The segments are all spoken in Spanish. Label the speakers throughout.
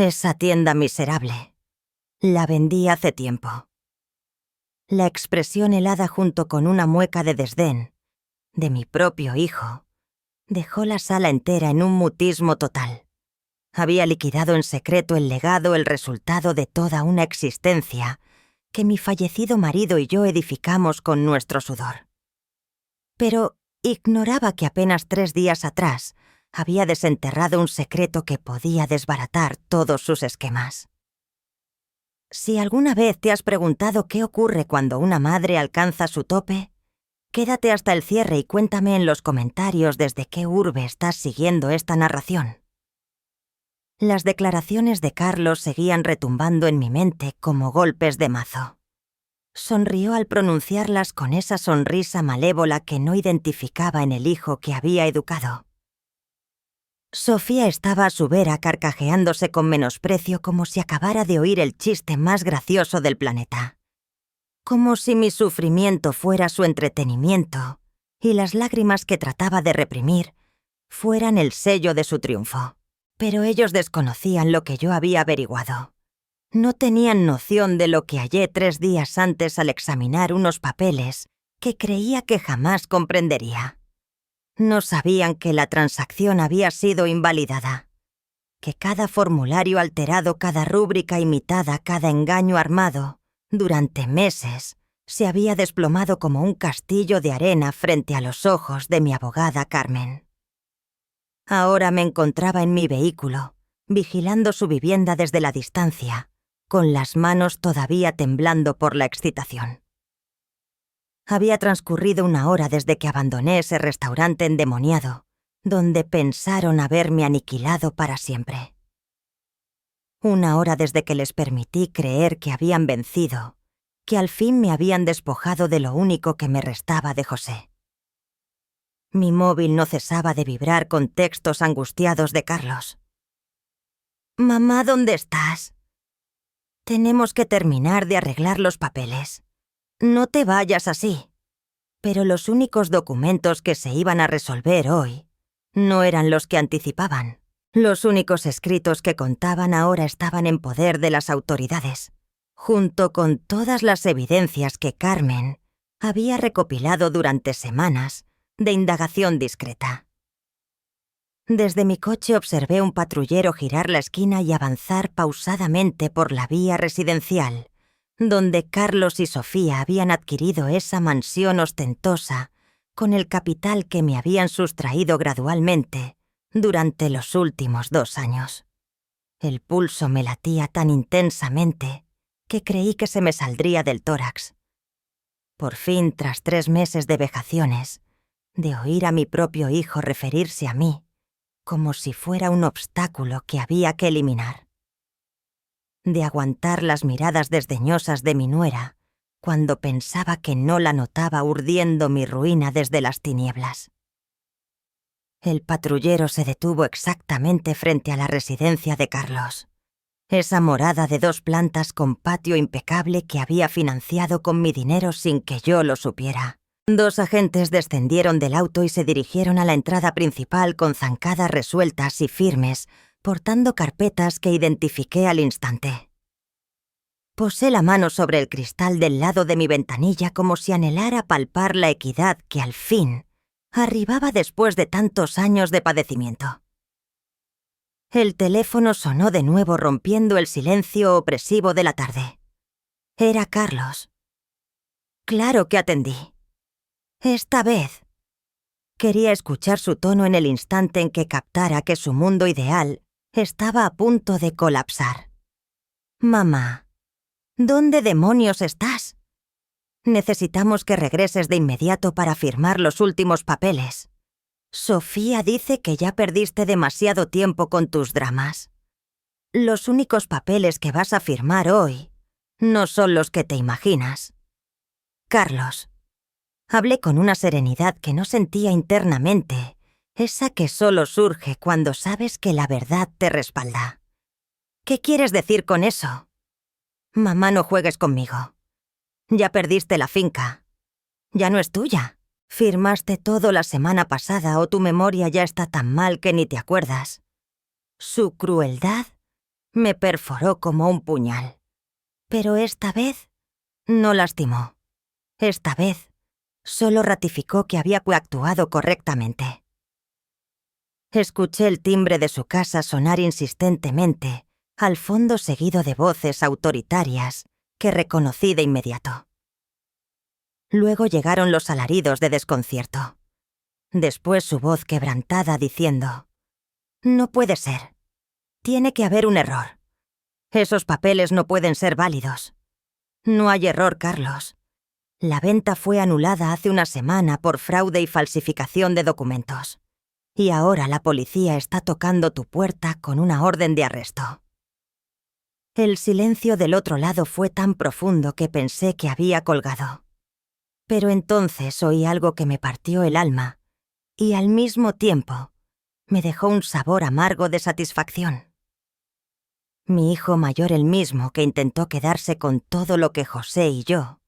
Speaker 1: Esa tienda miserable. La vendí hace tiempo. La expresión helada junto con una mueca de desdén, de mi propio hijo, dejó la sala entera en un mutismo total. Había liquidado en secreto el legado, el resultado de toda una existencia que mi fallecido marido y yo edificamos con nuestro sudor. Pero ignoraba que apenas 3 días atrás había desenterrado un secreto que podía desbaratar todos sus esquemas. Si alguna vez te has preguntado qué ocurre cuando una madre alcanza su tope, quédate hasta el cierre y cuéntame en los comentarios desde qué urbe estás siguiendo esta narración. Las declaraciones de Carlos seguían retumbando en mi mente como golpes de mazo. Sonrió al pronunciarlas con esa sonrisa malévola que no identificaba en el hijo que había educado. Sofía estaba a su vera carcajeándose con menosprecio como si acabara de oír el chiste más gracioso del planeta. Como si mi sufrimiento fuera su entretenimiento y las lágrimas que trataba de reprimir fueran el sello de su triunfo. Pero ellos desconocían lo que yo había averiguado. No tenían noción de lo que hallé 3 días antes al examinar unos papeles que creía que jamás comprendería. No sabían que la transacción había sido invalidada, que cada formulario alterado, cada rúbrica imitada, cada engaño armado, durante meses, se había desplomado como un castillo de arena frente a los ojos de mi abogada Carmen. Ahora me encontraba en mi vehículo, vigilando su vivienda desde la distancia, con las manos todavía temblando por la excitación. Había transcurrido 1 hora desde que abandoné ese restaurante endemoniado, donde pensaron haberme aniquilado para siempre. 1 hora desde que les permití creer que habían vencido, que al fin me habían despojado de lo único que me restaba de José. Mi móvil no cesaba de vibrar con textos angustiados de Carlos. «Mamá, ¿dónde estás? Tenemos que terminar de arreglar los papeles. No te vayas así». Pero los únicos documentos que se iban a resolver hoy no eran los que anticipaban. Los únicos escritos que contaban ahora estaban en poder de las autoridades, junto con todas las evidencias que Carmen había recopilado durante semanas de indagación discreta. Desde mi coche observé un patrullero girar la esquina y avanzar pausadamente por la vía residencial, donde Carlos y Sofía habían adquirido esa mansión ostentosa con el capital que me habían sustraído gradualmente durante los últimos 2 años. El pulso me latía tan intensamente que creí que se me saldría del tórax. Por fin, tras 3 meses de vejaciones, de oír a mi propio hijo referirse a mí como si fuera un obstáculo que había que eliminar, de aguantar las miradas desdeñosas de mi nuera cuando pensaba que no la notaba urdiendo mi ruina desde las tinieblas. El patrullero se detuvo exactamente frente a la residencia de Carlos, esa morada de 2 plantas con patio impecable que había financiado con mi dinero sin que yo lo supiera. 2 agentes descendieron del auto y se dirigieron a la entrada principal con zancadas resueltas y firmes, portando carpetas que identifiqué al instante. Posé la mano sobre el cristal del lado de mi ventanilla como si anhelara palpar la equidad que al fin arribaba después de tantos años de padecimiento. El teléfono sonó de nuevo rompiendo el silencio opresivo de la tarde. Era Carlos. Claro que atendí. Esta vez. Quería escuchar su tono en el instante en que captara que su mundo ideal estaba a punto de colapsar. «Mamá, ¿dónde demonios estás? Necesitamos que regreses de inmediato para firmar los últimos papeles. Sofía dice que ya perdiste demasiado tiempo con tus dramas. Los únicos papeles que vas a firmar hoy no son los que te imaginas. Carlos». Hablé con una serenidad que no sentía internamente, esa que solo surge cuando sabes que la verdad te respalda. ¿Qué quieres decir con eso? Mamá, no juegues conmigo. Ya perdiste la finca. Ya no es tuya. Firmaste todo la semana pasada o tu memoria ya está tan mal que ni te acuerdas. Su crueldad Me perforó como un puñal. Pero esta vez no lastimó. Esta vez solo ratificó que había actuado correctamente. Escuché el timbre de su casa sonar insistentemente, al fondo seguido de voces autoritarias que reconocí de inmediato. Luego llegaron los alaridos de desconcierto. Después su voz quebrantada diciendo: «No puede ser. Tiene que haber un error. Esos papeles no pueden ser válidos». «No hay error, Carlos. La venta fue anulada hace una semana por fraude y falsificación de documentos. Y ahora la policía está tocando tu puerta con una orden de arresto». El silencio del otro lado fue tan profundo que pensé que había colgado. Pero entonces oí algo que me partió el alma y al mismo tiempo me dejó un sabor amargo de satisfacción. Mi hijo mayor, el mismo que intentó quedarse con todo lo que José y yo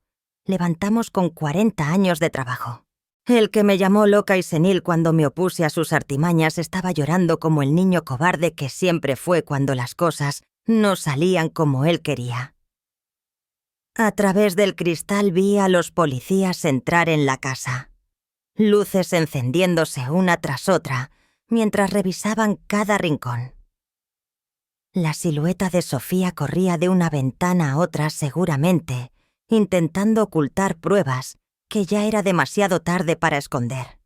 Speaker 1: levantamos con 40 años de trabajo. El que me llamó loca y senil cuando me opuse a sus artimañas estaba llorando como el niño cobarde que siempre fue cuando las cosas no salían como él quería. A través del cristal vi a los policías entrar en la casa, luces encendiéndose una tras otra mientras revisaban cada rincón. La silueta de Sofía corría de una ventana a otra seguramente, intentando ocultar pruebas que ya era demasiado tarde para esconder.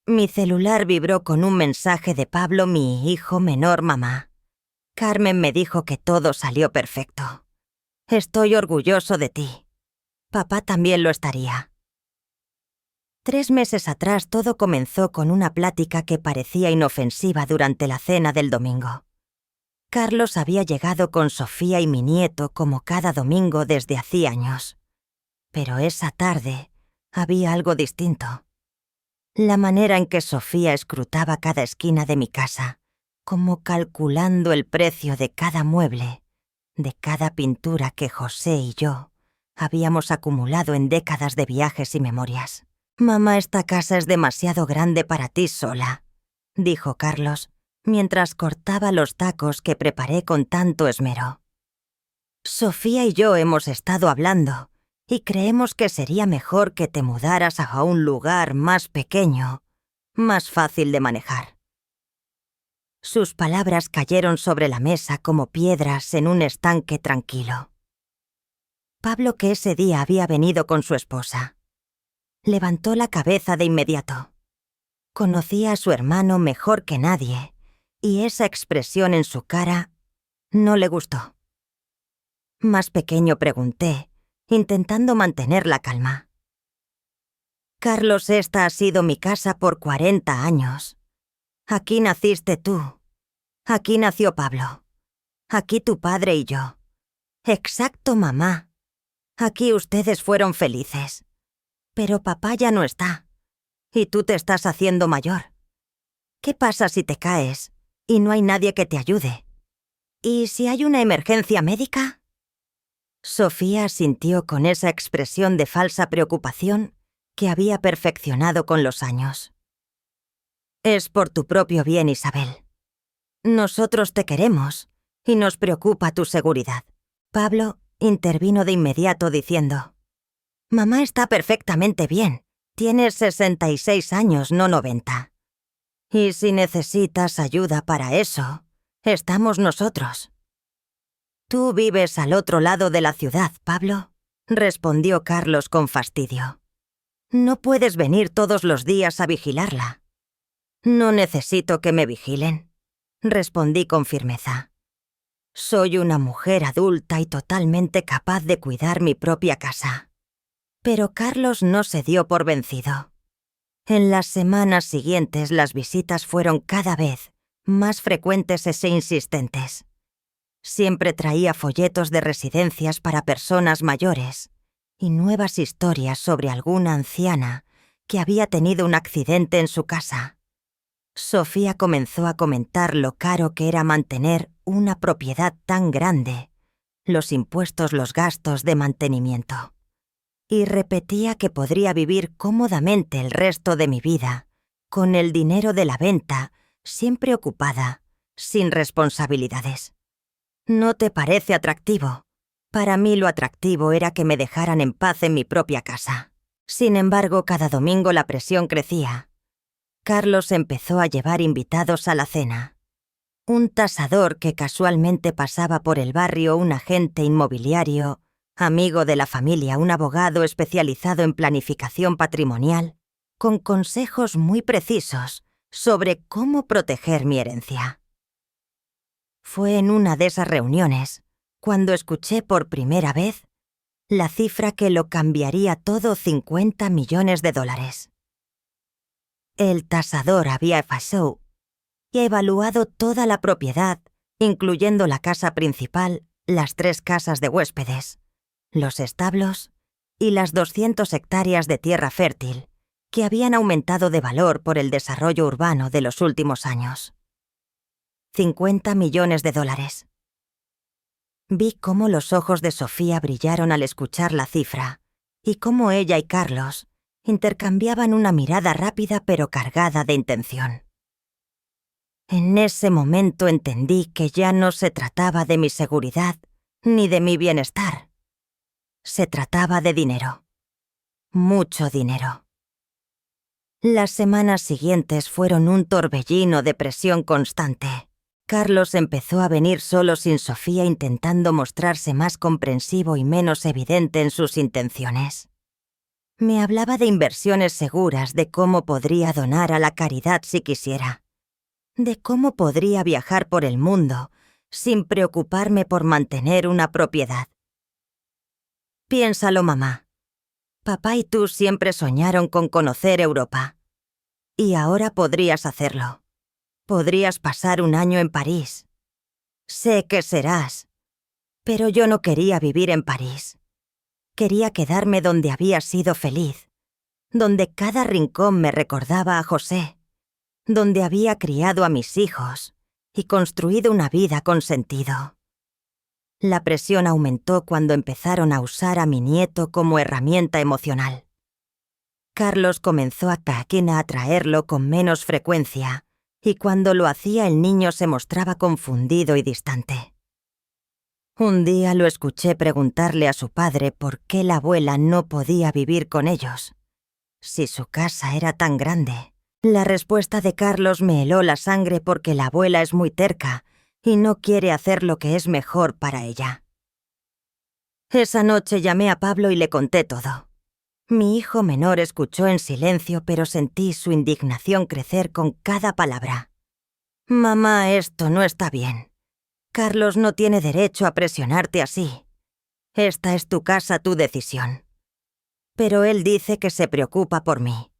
Speaker 1: Mi celular vibró con un mensaje de Pablo, mi hijo menor. «Mamá, Carmen me dijo que todo salió perfecto. Estoy orgulloso de ti. Papá también lo estaría». 3 meses atrás todo comenzó con una plática que parecía inofensiva durante la cena del domingo. Carlos había llegado con Sofía y mi nieto como cada domingo desde hacía años. Pero esa tarde había algo distinto. La manera en que Sofía escrutaba cada esquina de mi casa, como calculando el precio de cada mueble, de cada pintura que José y yo habíamos acumulado en décadas de viajes y memorias. «Mamá, esta casa es demasiado grande para ti sola», dijo Carlos, mientras cortaba los tacos que preparé con tanto esmero. «Sofía y yo hemos estado hablando y creemos que sería mejor que te mudaras a un lugar más pequeño, más fácil de manejar». Sus palabras cayeron sobre la mesa como piedras en un estanque tranquilo. Pablo, que ese día había venido con su esposa, levantó la cabeza de inmediato. Conocía a su hermano mejor que nadie, y esa expresión en su cara no le gustó. Más pequeño pregunté, intentando mantener la calma. «Carlos, esta ha sido mi casa por 40 años. Aquí naciste tú. Aquí nació Pablo. Aquí tu padre y yo. Exacto, mamá. Aquí ustedes fueron felices. Pero papá ya no está. Y tú te estás haciendo mayor. ¿Qué pasa si te caes y no hay nadie que te ayude? ¿Y si hay una emergencia médica?» Sofía asintió con esa expresión de falsa preocupación que había perfeccionado con los años. «Es por tu propio bien, Isabel. Nosotros te queremos y nos preocupa tu seguridad». Pablo intervino de inmediato diciendo: «Mamá está perfectamente bien. Tienes 66 años, no 90. Y si necesitas ayuda para eso, estamos nosotros». «Tú vives al otro lado de la ciudad, Pablo», respondió Carlos con fastidio. «No puedes venir todos los días a vigilarla». «No necesito que me vigilen», respondí con firmeza. «Soy una mujer adulta y totalmente capaz de cuidar mi propia casa». Pero Carlos no se dio por vencido. En las semanas siguientes las visitas fueron cada vez más frecuentes e insistentes. Siempre traía folletos de residencias para personas mayores y nuevas historias sobre alguna anciana que había tenido un accidente en su casa. Sofía comenzó a comentar lo caro que era mantener una propiedad tan grande, los impuestos, los gastos de mantenimiento. Y repetía que podría vivir cómodamente el resto de mi vida, con el dinero de la venta, siempre ocupada, sin responsabilidades. No te parece atractivo. Para mí lo atractivo era que me dejaran en paz en mi propia casa. Sin embargo, cada domingo la presión crecía. Carlos empezó a llevar invitados a la cena. Un tasador que casualmente pasaba por el barrio, un agente inmobiliario, amigo de la familia, un abogado especializado en planificación patrimonial, con consejos muy precisos sobre cómo proteger mi herencia. Fue en una de esas reuniones cuando escuché por primera vez la cifra que lo cambiaría todo: $50 millones. El tasador había pasado y evaluado toda la propiedad, incluyendo la casa principal, las 3 casas de huéspedes, los establos y las 200 hectáreas de tierra fértil, que habían aumentado de valor por el desarrollo urbano de los últimos años. $50 millones. Vi cómo los ojos de Sofía brillaron al escuchar la cifra y cómo ella y Carlos intercambiaban una mirada rápida pero cargada de intención. En ese momento entendí que ya no se trataba de mi seguridad ni de mi bienestar. Se trataba de dinero. Mucho dinero. Las semanas siguientes fueron un torbellino de presión constante. Carlos empezó a venir solo sin Sofía, intentando mostrarse más comprensivo y menos evidente en sus intenciones. Me hablaba de inversiones seguras, de cómo podría donar a la caridad si quisiera, de cómo podría viajar por el mundo sin preocuparme por mantener una propiedad. Piénsalo, mamá. Papá y tú siempre soñaron con conocer Europa. Y ahora podrías hacerlo. Podrías pasar un año en París. Sé que serás. Pero yo no quería vivir en París. Quería quedarme donde había sido feliz, donde cada rincón me recordaba a José, donde había criado a mis hijos y construido una vida con sentido. La presión aumentó cuando empezaron a usar a mi nieto como herramienta emocional. Carlos comenzó a traerlo con menos frecuencia, y cuando lo hacía el niño se mostraba confundido y distante. Un día lo escuché preguntarle a su padre por qué la abuela no podía vivir con ellos, si su casa era tan grande. La respuesta de Carlos me heló la sangre porque la abuela es muy terca y no quiere hacer lo que es mejor para ella. Esa noche llamé a Pablo y le conté todo. Mi hijo menor escuchó en silencio, pero sentí su indignación crecer con cada palabra. Mamá, esto no está bien. Carlos no tiene derecho a presionarte así. Esta es tu casa, tu decisión. Pero él dice que se preocupa por mí.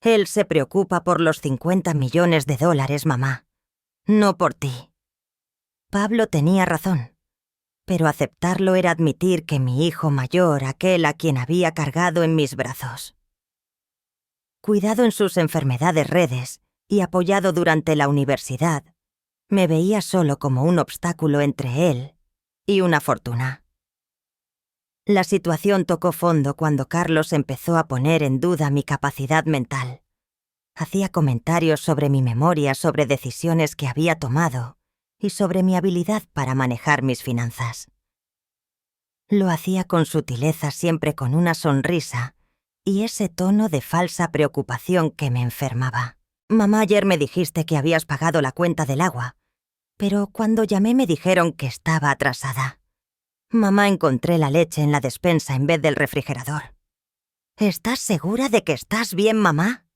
Speaker 1: Él se preocupa por los $50 millones, mamá. No por ti. Pablo tenía razón. Pero aceptarlo era admitir que mi hijo mayor, aquel a quien había cargado en mis brazos, cuidado en sus enfermedades redes y apoyado durante la universidad, me veía solo como un obstáculo entre él y una fortuna. La situación tocó fondo cuando Carlos empezó a poner en duda mi capacidad mental. Hacía comentarios sobre mi memoria, sobre decisiones que había tomado y sobre mi habilidad para manejar mis finanzas. Lo hacía con sutileza, siempre con una sonrisa y ese tono de falsa preocupación que me enfermaba. Mamá, ayer me dijiste que habías pagado la cuenta del agua, pero cuando llamé me dijeron que estaba atrasada. Mamá, encontré la leche en la despensa en vez del refrigerador. ¿Estás segura de que estás bien, mamá?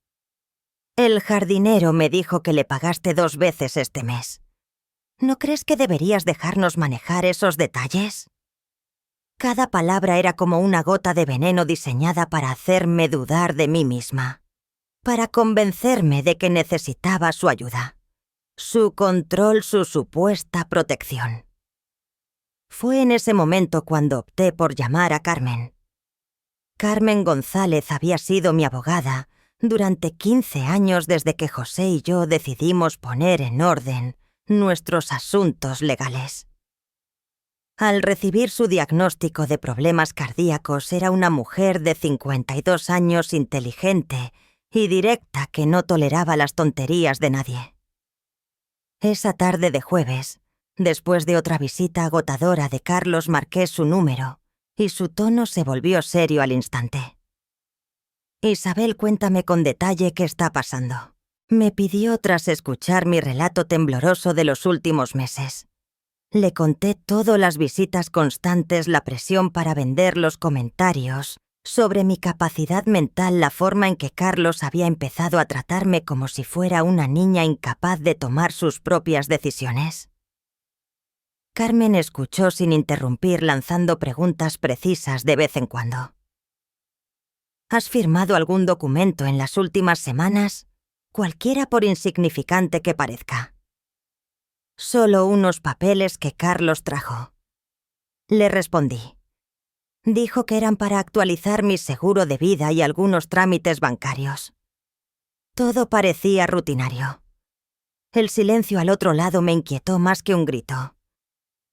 Speaker 1: El jardinero me dijo que le pagaste 2 veces este mes. ¿No crees que deberías dejarnos manejar esos detalles? Cada palabra era como una gota de veneno diseñada para hacerme dudar de mí misma, para convencerme de que necesitaba su ayuda, su control, su supuesta protección. Fue en ese momento cuando opté por llamar a Carmen. Carmen González había sido mi abogada durante 15 años desde que José y yo decidimos poner en orden nuestros asuntos legales. Al recibir su diagnóstico de problemas cardíacos, era una mujer de 52 años, inteligente y directa, que no toleraba las tonterías de nadie. Esa tarde de jueves, Después de otra visita agotadora de Carlos marqué su número y su tono se volvió serio al instante. Isabel, cuéntame con detalle qué está pasando. Me pidió tras escuchar mi relato tembloroso de los últimos meses. Le conté todo: las visitas constantes, la presión para vender, los comentarios sobre mi capacidad mental, la forma en que Carlos había empezado a tratarme como si fuera una niña incapaz de tomar sus propias decisiones. Carmen escuchó sin interrumpir, lanzando preguntas precisas de vez en cuando. ¿Has firmado algún documento en las últimas semanas? Cualquiera, por insignificante que parezca. Solo unos papeles que Carlos trajo. Le respondí. Dijo que eran para actualizar mi seguro de vida y algunos trámites bancarios. Todo parecía rutinario. El silencio al otro lado me inquietó más que un grito.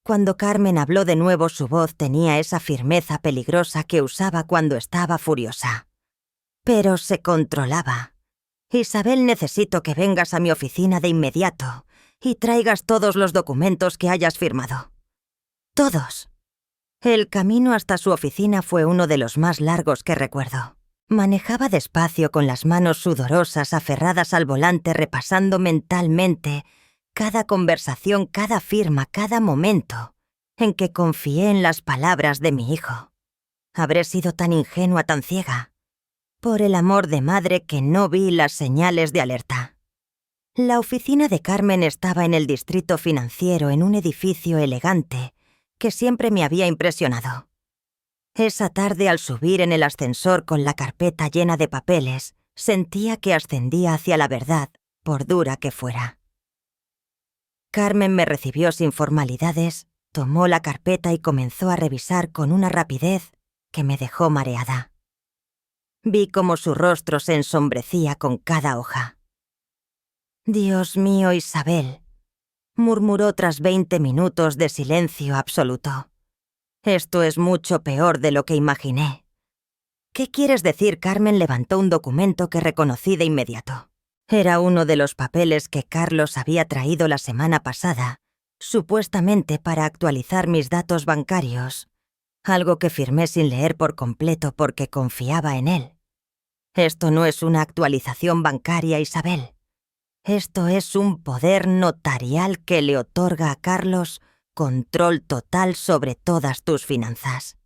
Speaker 1: Cuando Carmen habló de nuevo, su voz tenía esa firmeza peligrosa que usaba cuando estaba furiosa. Pero se controlaba. Isabel, necesito que vengas a mi oficina de inmediato y traigas todos los documentos que hayas firmado. Todos. El camino hasta su oficina fue uno de los más largos que recuerdo. Manejaba despacio, con las manos sudorosas aferradas al volante, repasando mentalmente cada conversación, cada firma, cada momento en que confié en las palabras de mi hijo. ¿Habré sido tan ingenua, tan ciega? Por el amor de madre, que no vi las señales de alerta. La oficina de Carmen estaba en el distrito financiero, en un edificio elegante que siempre me había impresionado. Esa tarde, al subir en el ascensor con la carpeta llena de papeles, sentía que ascendía hacia la verdad, por dura que fuera. Carmen me recibió sin formalidades, tomó la carpeta y comenzó a revisar con una rapidez que me dejó mareada. Vi cómo su rostro se ensombrecía con cada hoja. «Dios mío, Isabel», murmuró tras 20 minutos de silencio absoluto. «Esto es mucho peor de lo que imaginé». «¿Qué quieres decir?». Carmen levantó un documento que reconocí de inmediato. Era uno de los papeles que Carlos había traído la semana pasada, supuestamente para actualizar mis datos bancarios, algo que firmé sin leer por completo porque confiaba en él. Esto no es una actualización bancaria, Isabel. Esto es un poder notarial que le otorga a Carlos control total sobre todas tus finanzas.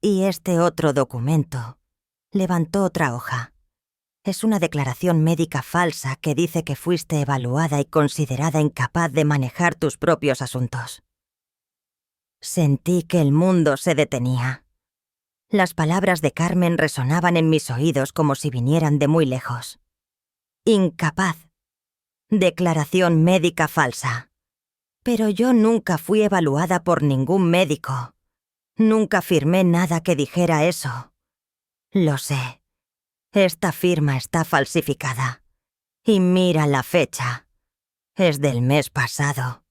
Speaker 1: Y este otro documento, levantó otra hoja. Es una declaración médica falsa que dice que fuiste evaluada y considerada incapaz de manejar tus propios asuntos. Sentí que el mundo se detenía. Las palabras de Carmen resonaban en mis oídos como si vinieran de muy lejos. Incapaz. Declaración médica falsa. Pero yo nunca fui evaluada por ningún médico. Nunca firmé nada que dijera eso. Lo sé. Esta firma está falsificada. Y mira la fecha. Es del mes pasado.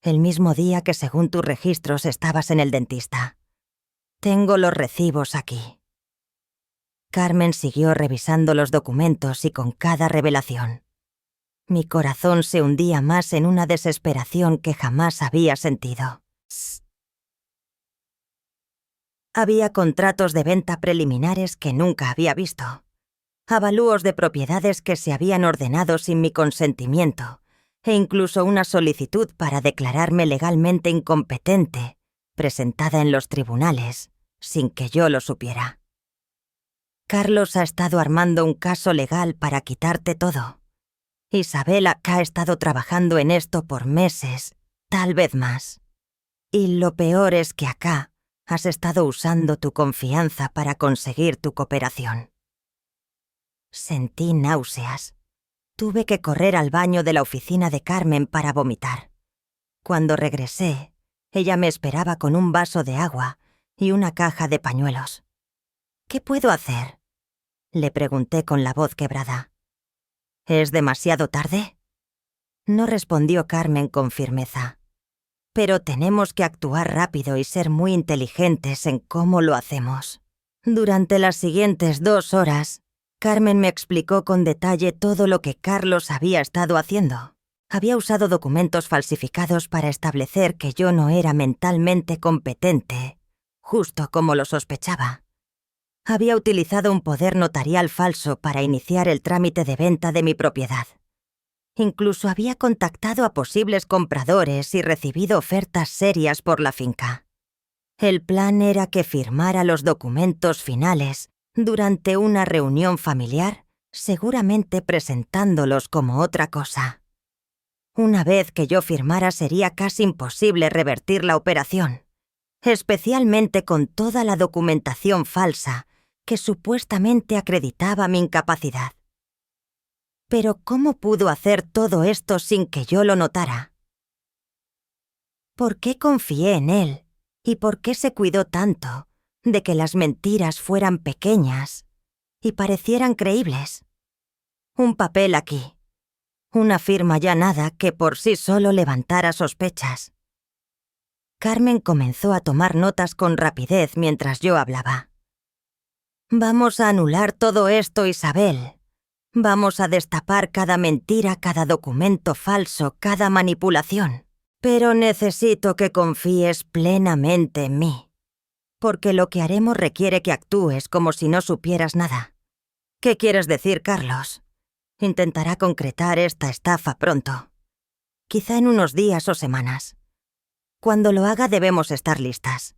Speaker 1: El mismo día que, según tus registros, estabas en el dentista. Tengo los recibos aquí. Carmen siguió revisando los documentos y con cada revelación, mi corazón se hundía más en una desesperación que jamás había sentido. Había contratos de venta preliminares que nunca había visto. Avalúos de propiedades que se habían ordenado sin mi consentimiento, e incluso una solicitud para declararme legalmente incompetente, presentada en los tribunales, sin que yo lo supiera. Carlos ha estado armando un caso legal para quitarte todo. Isabel acá ha estado trabajando en esto por meses, tal vez más. Y lo peor es que acá has estado usando tu confianza para conseguir tu cooperación. Sentí náuseas. Tuve que correr al baño de la oficina de Carmen para vomitar. Cuando regresé, ella me esperaba con un vaso de agua y una caja de pañuelos. «¿Qué puedo hacer?», le pregunté con la voz quebrada. «¿Es demasiado tarde?». No respondió Carmen con firmeza. «Pero tenemos que actuar rápido y ser muy inteligentes en cómo lo hacemos». Durante las siguientes 2 horas, Carmen me explicó con detalle todo lo que Carlos había estado haciendo. Había usado documentos falsificados para establecer que yo no era mentalmente competente, justo como lo sospechaba. Había utilizado un poder notarial falso para iniciar el trámite de venta de mi propiedad. Incluso había contactado a posibles compradores y recibido ofertas serias por la finca. El plan era que firmara los documentos finales durante una reunión familiar, seguramente presentándolos como otra cosa. Una vez que yo firmara sería casi imposible revertir la operación, especialmente con toda la documentación falsa que supuestamente acreditaba mi incapacidad. Pero ¿cómo pudo hacer todo esto sin que yo lo notara? ¿Por qué confié en él y por qué se cuidó tanto de que las mentiras fueran pequeñas y parecieran creíbles? Un papel aquí, una firma ya nada que por sí solo levantara sospechas. Carmen comenzó a tomar notas con rapidez mientras yo hablaba. Vamos a anular todo esto, Isabel. Vamos a destapar cada mentira, cada documento falso, cada manipulación. Pero necesito que confíes plenamente en mí, porque lo que haremos requiere que actúes como si no supieras nada. ¿Qué quieres decir, Carlos? Intentará concretar esta estafa pronto. Quizá en unos días o semanas. Cuando lo haga debemos estar listas.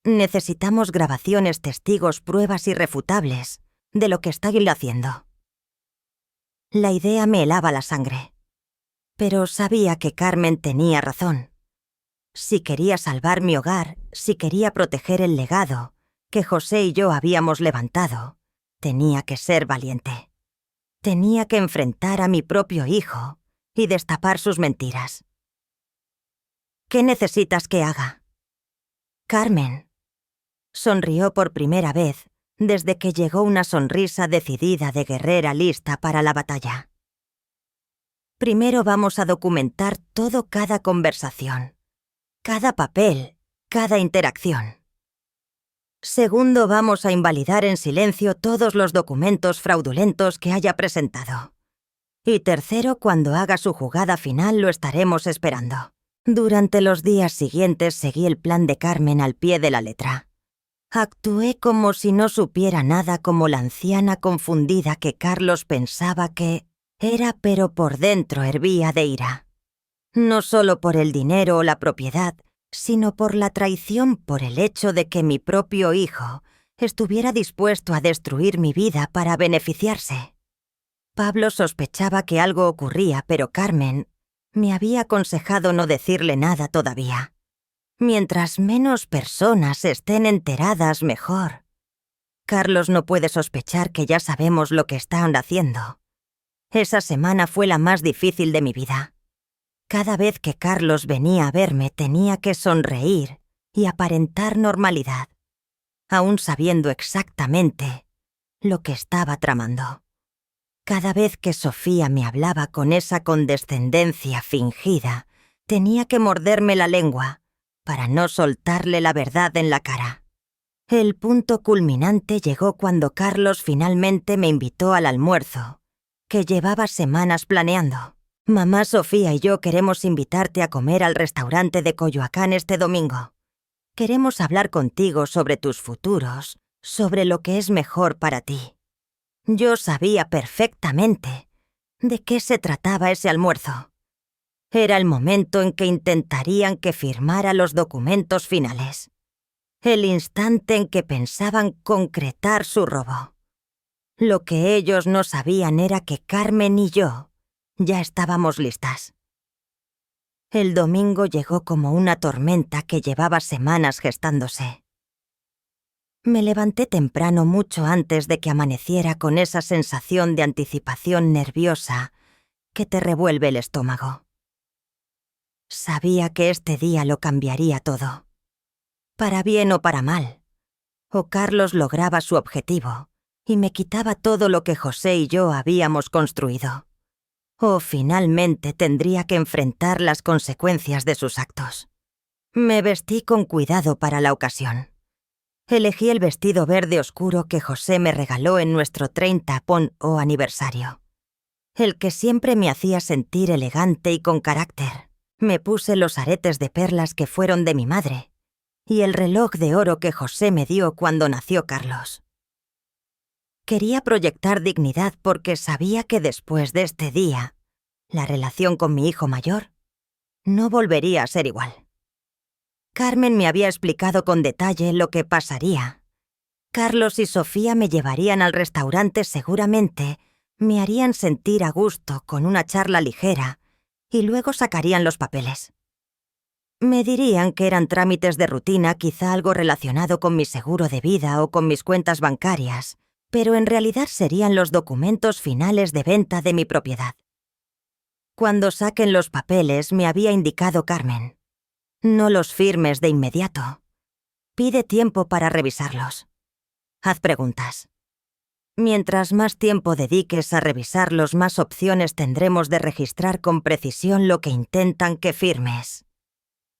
Speaker 1: Necesitamos grabaciones, testigos, pruebas irrefutables de lo que está haciendo. La idea me helaba la sangre. Pero sabía que Carmen tenía razón. Si quería salvar mi hogar, si quería proteger el legado que José y yo habíamos levantado, tenía que ser valiente. Tenía que enfrentar a mi propio hijo y destapar sus mentiras. ¿Qué necesitas que haga? Carmen sonrió por primera vez desde que llegó una sonrisa decidida de guerrera lista para la batalla. Primero vamos a documentar cada conversación, cada papel, cada interacción. Segundo, vamos a invalidar en silencio todos los documentos fraudulentos que haya presentado. Y tercero, cuando haga su jugada final lo estaremos esperando. Durante los días siguientes seguí el plan de Carmen al pie de la letra. Actué como si no supiera nada, como la anciana confundida que Carlos pensaba que era, pero por dentro hervía de ira. No solo por el dinero o la propiedad, sino por la traición, por el hecho de que mi propio hijo estuviera dispuesto a destruir mi vida para beneficiarse. Pablo sospechaba que algo ocurría, pero Carmen me había aconsejado no decirle nada todavía. Mientras menos personas estén enteradas, mejor. Carlos no puede sospechar que ya sabemos lo que están haciendo. Esa semana fue la más difícil de mi vida. Cada vez que Carlos venía a verme tenía que sonreír y aparentar normalidad, aún sabiendo exactamente lo que estaba tramando. Cada vez que Sofía me hablaba con esa condescendencia fingida, tenía que morderme la lengua para no soltarle la verdad en la cara. El punto culminante llegó cuando Carlos finalmente me invitó al almuerzo, que llevaba semanas planeando. Mamá, Sofía y yo queremos invitarte a comer al restaurante de Coyoacán este domingo. Queremos hablar contigo sobre tus futuros, sobre lo que es mejor para ti. Yo sabía perfectamente de qué se trataba ese almuerzo. Era el momento en que intentarían que firmara los documentos finales. El instante en que pensaban concretar su robo. Lo que ellos no sabían era que Carmen y yo ya estábamos listas. El domingo llegó como una tormenta que llevaba semanas gestándose. Me levanté temprano mucho antes de que amaneciera con esa sensación de anticipación nerviosa que te revuelve el estómago. Sabía que este día lo cambiaría todo. Para bien o para mal. O Carlos lograba su objetivo y me quitaba todo lo que José y yo habíamos construido. O finalmente tendría que enfrentar las consecuencias de sus actos. Me vestí con cuidado para la ocasión. Elegí el vestido verde oscuro que José me regaló en nuestro 30 aniversario. el que siempre me hacía sentir elegante y con carácter. Me puse los aretes de perlas que fueron de mi madre y el reloj de oro que José me dio cuando nació Carlos. Quería proyectar dignidad porque sabía que después de este día, la relación con mi hijo mayor no volvería a ser igual. Carmen me había explicado con detalle lo que pasaría. Carlos y Sofía me llevarían al restaurante seguramente, me harían sentir a gusto con una charla ligera y luego sacarían los papeles. Me dirían que eran trámites de rutina, quizá algo relacionado con mi seguro de vida o con mis cuentas bancarias, pero en realidad serían los documentos finales de venta de mi propiedad. Cuando saquen los papeles, me había indicado Carmen: no los firmes de inmediato. Pide tiempo para revisarlos. Haz preguntas. Mientras más tiempo dediques a revisarlos, más opciones tendremos de registrar con precisión lo que intentan que firmes.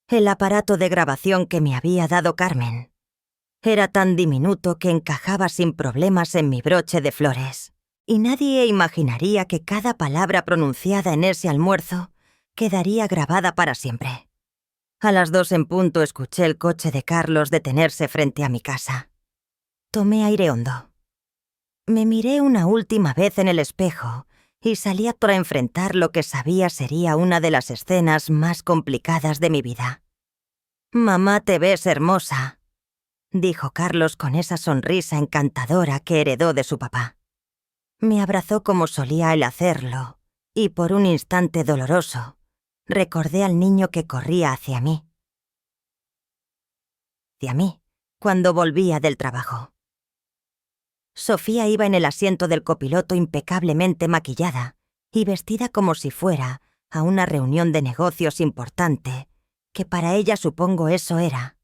Speaker 1: El aparato de grabación que me había dado Carmen era tan diminuto que encajaba sin problemas en mi broche de flores, y nadie imaginaría que cada palabra pronunciada en ese almuerzo quedaría grabada para siempre. A las 2 en punto escuché el coche de Carlos detenerse frente a mi casa. Tomé aire hondo. Me miré una última vez en el espejo y salí para enfrentar lo que sabía sería una de las escenas más complicadas de mi vida. «Mamá, te ves hermosa», dijo Carlos con esa sonrisa encantadora que heredó de su papá. Me abrazó como solía él hacerlo, y por un instante doloroso, recordé al niño que corría hacia mí, cuando volvía del trabajo. Sofía iba en el asiento del copiloto impecablemente maquillada y vestida como si fuera a una reunión de negocios importante, que para ella supongo eso era.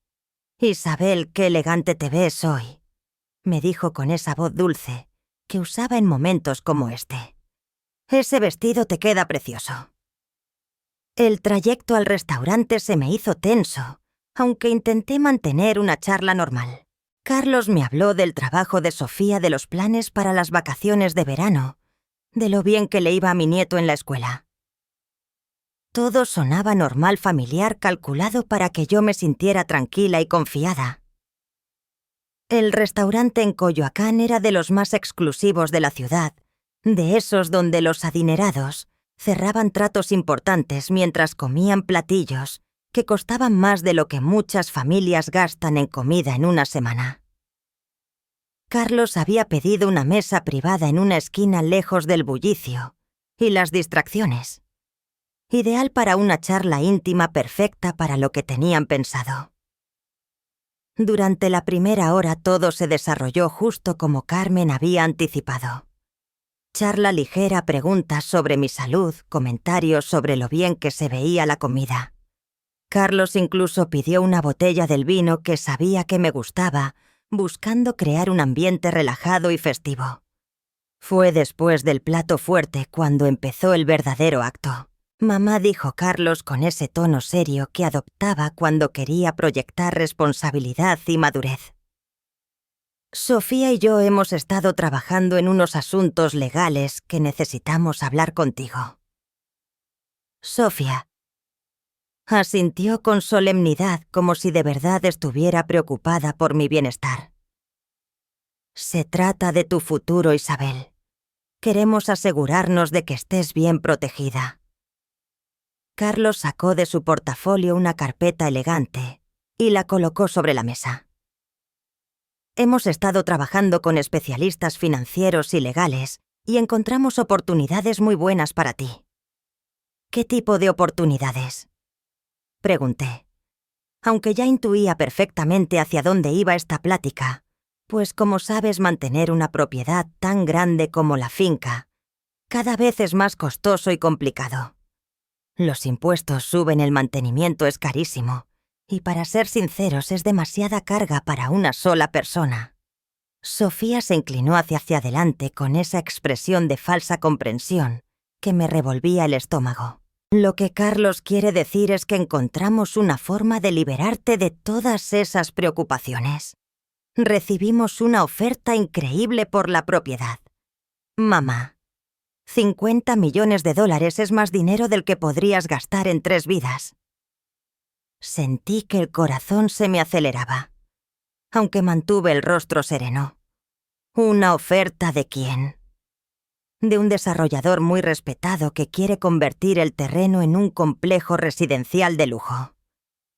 Speaker 1: «Isabel, qué elegante te ves hoy», me dijo con esa voz dulce que usaba en momentos como este. «Ese vestido te queda precioso». El trayecto al restaurante se me hizo tenso, aunque intenté mantener una charla normal. Carlos me habló del trabajo de Sofía, de los planes para las vacaciones de verano, de lo bien que le iba a mi nieto en la escuela. Todo sonaba normal, familiar, calculado para que yo me sintiera tranquila y confiada. El restaurante en Coyoacán era de los más exclusivos de la ciudad, de esos donde los adinerados cerraban tratos importantes mientras comían platillos que costaban más de lo que muchas familias gastan en comida en una semana. Carlos había pedido una mesa privada en una esquina lejos del bullicio y las distracciones, ideal para una charla íntima perfecta para lo que tenían pensado. Durante la primera hora todo se desarrolló justo como Carmen había anticipado. Charla ligera, preguntas sobre mi salud, comentarios sobre lo bien que se veía la comida. Carlos incluso pidió una botella del vino que sabía que me gustaba, buscando crear un ambiente relajado y festivo. Fue después del plato fuerte cuando empezó el verdadero acto. «Mamá», dijo Carlos con ese tono serio que adoptaba cuando quería proyectar responsabilidad y madurez. «Sofía y yo hemos estado trabajando en unos asuntos legales que necesitamos hablar contigo». Sofía asintió con solemnidad, como si de verdad estuviera preocupada por mi bienestar. «Se trata de tu futuro, Isabel. Queremos asegurarnos de que estés bien protegida». Carlos sacó de su portafolio una carpeta elegante y la colocó sobre la mesa. «Hemos estado trabajando con especialistas financieros y legales y encontramos oportunidades muy buenas para ti». «¿Qué tipo de oportunidades?», pregunté, aunque ya intuía perfectamente hacia dónde iba esta plática, pues como sabes, mantener una propiedad tan grande como la finca cada vez es más costoso y complicado. Los impuestos suben, el mantenimiento es carísimo, y para ser sinceros es demasiada carga para una sola persona. Sofía se inclinó hacia adelante con esa expresión de falsa comprensión que me revolvía el estómago. «Lo que Carlos quiere decir es que encontramos una forma de liberarte de todas esas preocupaciones. Recibimos una oferta increíble por la propiedad. Mamá, $50 millones es más dinero del que podrías gastar en 3 vidas. Sentí que el corazón se me aceleraba, aunque mantuve el rostro sereno. ¿Una oferta de quién? De un desarrollador muy respetado que quiere convertir el terreno en un complejo residencial de lujo.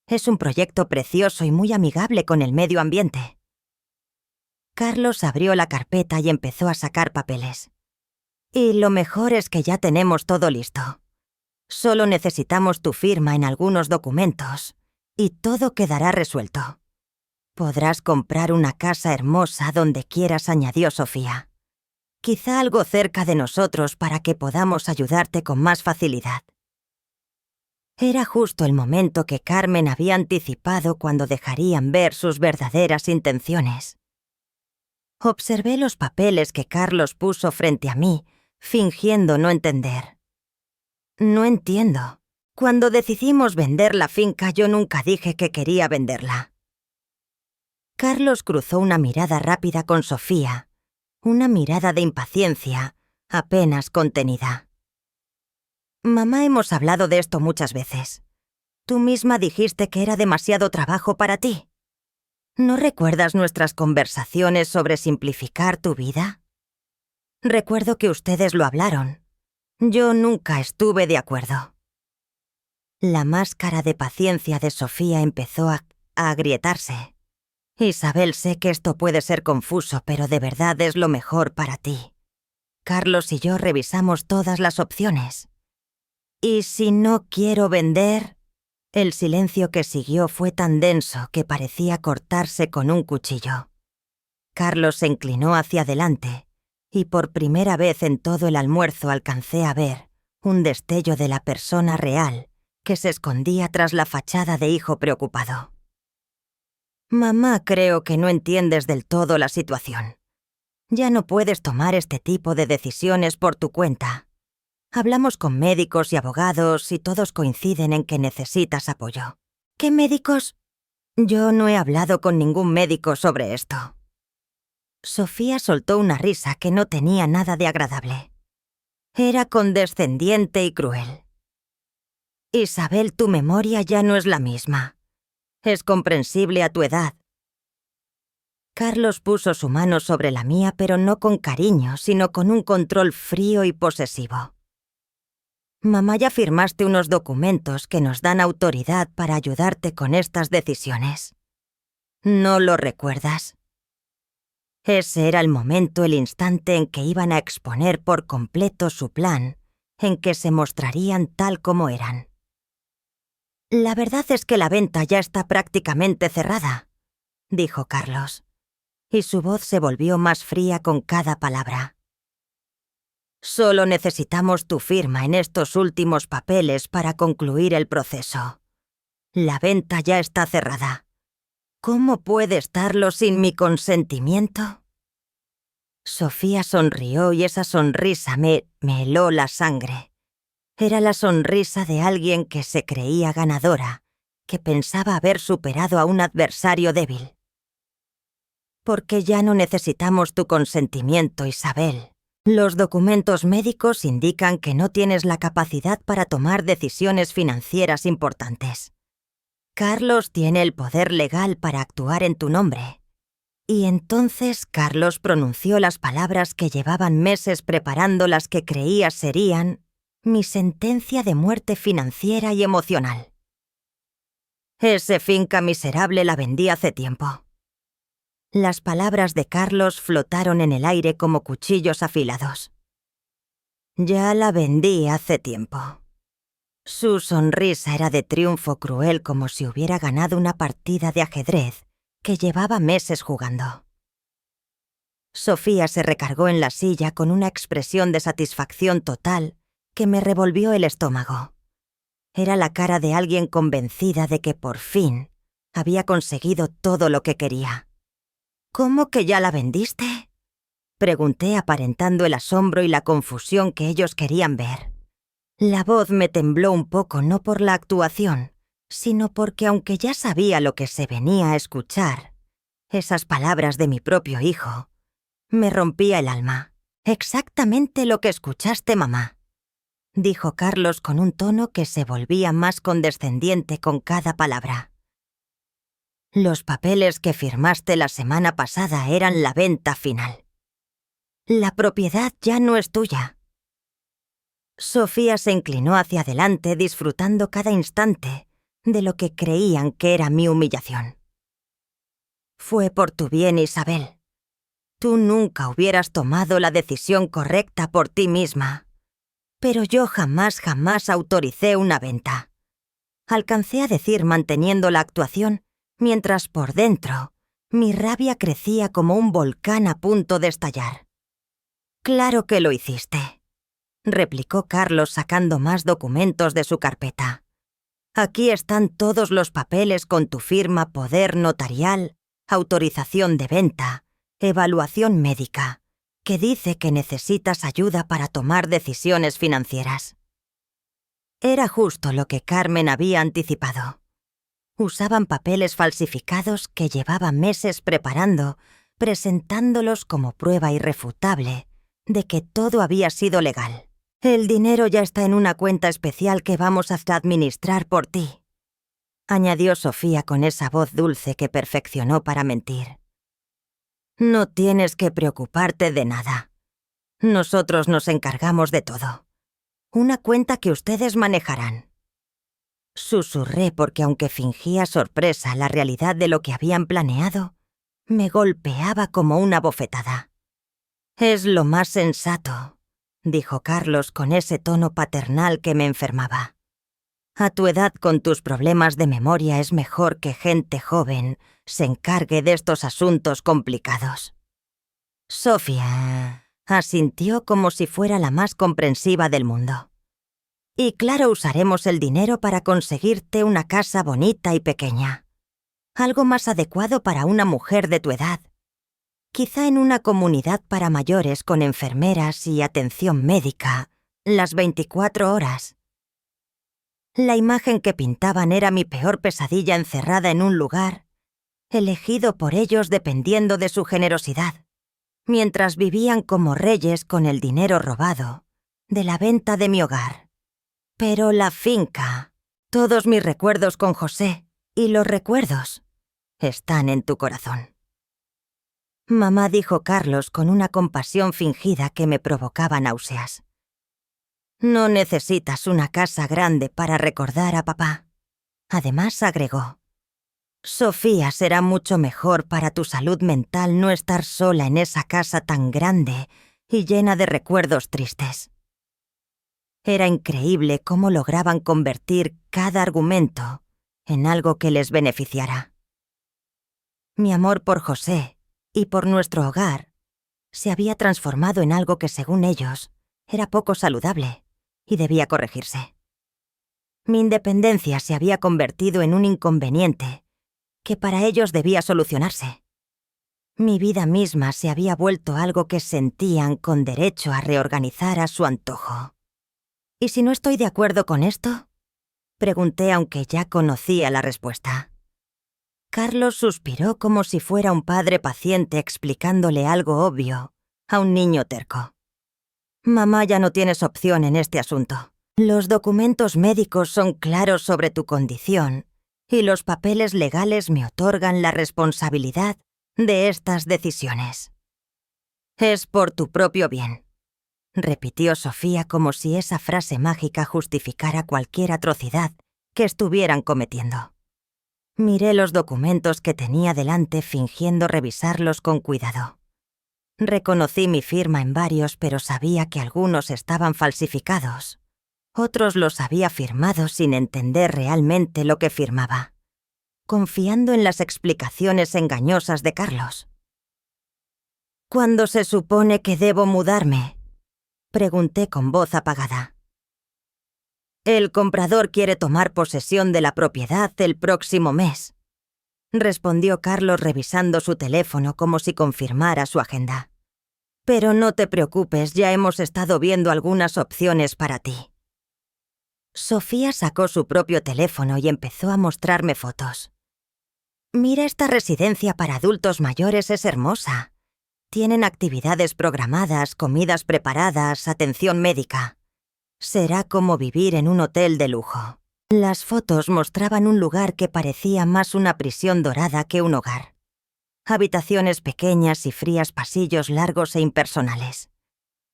Speaker 1: Es un proyecto precioso y muy amigable con el medio ambiente. Carlos abrió la carpeta y empezó a sacar papeles. Y lo mejor es que ya tenemos todo listo. Solo necesitamos tu firma en algunos documentos y todo quedará resuelto. Podrás comprar una casa hermosa donde quieras, añadió Sofía. Quizá algo cerca de nosotros para que podamos ayudarte con más facilidad. Era justo el momento que Carmen había anticipado cuando dejarían ver sus verdaderas intenciones. Observé los papeles que Carlos puso frente a mí, fingiendo no entender. No entiendo. Cuando decidimos vender la finca, yo nunca dije que quería venderla. Carlos cruzó una mirada rápida con Sofía, una mirada de impaciencia, apenas contenida. Mamá, hemos hablado de esto muchas veces. Tú misma dijiste que era demasiado trabajo para ti. ¿No recuerdas nuestras conversaciones sobre simplificar tu vida? Recuerdo que ustedes lo hablaron. Yo nunca estuve de acuerdo. La máscara de paciencia de Sofía empezó a agrietarse. Isabel, sé que esto puede ser confuso, pero de verdad es lo mejor para ti. Carlos y yo revisamos todas las opciones. ¿Y si no quiero vender? El silencio que siguió fue tan denso que parecía cortarse con un cuchillo. Carlos se inclinó hacia adelante, y por primera vez en todo el almuerzo alcancé a ver un destello de la persona real que se escondía tras la fachada de hijo preocupado. Mamá, creo que no entiendes del todo la situación. Ya no puedes tomar este tipo de decisiones por tu cuenta. Hablamos con médicos y abogados y todos coinciden en que necesitas apoyo. ¿Qué médicos? Yo no he hablado con ningún médico sobre esto. Sofía soltó una risa que no tenía nada de agradable. Era condescendiente y cruel. Isabel, tu memoria ya no es la misma. Es comprensible a tu edad. Carlos puso su mano sobre la mía, pero no con cariño, sino con un control frío y posesivo. Mamá, ya firmaste unos documentos que nos dan autoridad para ayudarte con estas decisiones. ¿No lo recuerdas? Ese era el momento, el instante en que iban a exponer por completo su plan, en que se mostrarían tal como eran. La verdad es que la venta ya está prácticamente cerrada, dijo Carlos, y su voz se volvió más fría con cada palabra. Solo necesitamos tu firma en estos últimos papeles para concluir el proceso. La venta ya está cerrada. ¿Cómo puede estarlo sin mi consentimiento? Sofía sonrió y esa sonrisa me heló la sangre. Era la sonrisa de alguien que se creía ganadora, que pensaba haber superado a un adversario débil. Porque ya no necesitamos tu consentimiento, Isabel. Los documentos médicos indican que no tienes la capacidad para tomar decisiones financieras importantes. Carlos tiene el poder legal para actuar en tu nombre. Y entonces Carlos pronunció las palabras que llevaban meses preparando, las que creía serían mi sentencia de muerte financiera y emocional. Ese finca miserable la vendí hace tiempo. Las palabras de Carlos flotaron en el aire como cuchillos afilados. Ya la vendí hace tiempo. Su sonrisa era de triunfo cruel, como si hubiera ganado una partida de ajedrez que llevaba meses jugando. Sofía se recargó en la silla con una expresión de satisfacción total que me revolvió el estómago. Era la cara de alguien convencida de que por fin había conseguido todo lo que quería. ¿Cómo que ya la vendiste? Pregunté, aparentando el asombro y la confusión que ellos querían ver. La voz me tembló un poco, no por la actuación, sino porque, aunque ya sabía lo que se venía a escuchar, esas palabras de mi propio hijo me rompía el alma. Exactamente lo que escuchaste, mamá, dijo Carlos con un tono que se volvía más condescendiente con cada palabra. Los papeles que firmaste la semana pasada eran la venta final. La propiedad ya no es tuya. Sofía se inclinó hacia adelante disfrutando cada instante de lo que creían que era mi humillación. Fue por tu bien, Isabel. Tú nunca hubieras tomado la decisión correcta por ti misma. Pero yo jamás autoricé una venta. Alcancé a decir manteniendo la actuación, mientras por dentro mi rabia crecía como un volcán a punto de estallar. Claro que lo hiciste, replicó Carlos sacando más documentos de su carpeta. Aquí están todos los papeles con tu firma, poder notarial, autorización de venta, evaluación médica, que dice que necesitas ayuda para tomar decisiones financieras. Era justo lo que Carmen había anticipado. Usaban papeles falsificados que llevaba meses preparando, presentándolos como prueba irrefutable de que todo había sido legal. El dinero ya está en una cuenta especial que vamos a administrar por ti, añadió Sofía con esa voz dulce que perfeccionó para mentir. No tienes que preocuparte de nada. Nosotros nos encargamos de todo. Una cuenta que ustedes manejarán. Susurré porque aunque fingía sorpresa la realidad de lo que habían planeado, me golpeaba como una bofetada. Es lo más sensato, dijo Carlos con ese tono paternal que me enfermaba. A tu edad con tus problemas de memoria es mejor que gente joven se encargue de estos asuntos complicados. Sofía asintió como si fuera la más comprensiva del mundo. Y claro, usaremos el dinero para conseguirte una casa bonita y pequeña. Algo más adecuado para una mujer de tu edad. Quizá en una comunidad para mayores con enfermeras y atención médica, las 24 horas. La imagen que pintaban era mi peor pesadilla encerrada en un lugar, elegido por ellos dependiendo de su generosidad, mientras vivían como reyes con el dinero robado de la venta de mi hogar. Pero la finca, todos mis recuerdos con José y los recuerdos están en tu corazón. Mamá, dijo Carlos con una compasión fingida que me provocaba náuseas. No necesitas una casa grande para recordar a papá. Además, agregó, Sofía, será mucho mejor para tu salud mental no estar sola en esa casa tan grande y llena de recuerdos tristes. Era increíble cómo lograban convertir cada argumento en algo que les beneficiara. Mi amor por José y por nuestro hogar se había transformado en algo que, según ellos, era poco saludable y debía corregirse. Mi independencia se había convertido en un inconveniente que para ellos debía solucionarse. Mi vida misma se había vuelto algo que sentían con derecho a reorganizar a su antojo. ¿Y si no estoy de acuerdo con esto?, pregunté aunque ya conocía la respuesta. Carlos suspiró como si fuera un padre paciente explicándole algo obvio a un niño terco. Mamá, ya no tienes opción en este asunto. Los documentos médicos son claros sobre tu condición y los papeles legales me otorgan la responsabilidad de estas decisiones. Es por tu propio bien, repitió Sofía como si esa frase mágica justificara cualquier atrocidad que estuvieran cometiendo. Miré los documentos que tenía delante fingiendo revisarlos con cuidado. Reconocí mi firma en varios, pero sabía que algunos estaban falsificados. Otros los había firmado sin entender realmente lo que firmaba, confiando en las explicaciones engañosas de Carlos. ¿Cuándo se supone que debo mudarme?, pregunté con voz apagada. El comprador quiere tomar posesión de la propiedad el próximo mes, respondió Carlos revisando su teléfono como si confirmara su agenda. Pero no te preocupes, ya hemos estado viendo algunas opciones para ti. Sofía sacó su propio teléfono y empezó a mostrarme fotos. Mira, esta residencia para adultos mayores es hermosa. Tienen actividades programadas, comidas preparadas, atención médica. Será como vivir en un hotel de lujo. Las fotos mostraban un lugar que parecía más una prisión dorada que un hogar. Habitaciones pequeñas y frías, pasillos largos e impersonales.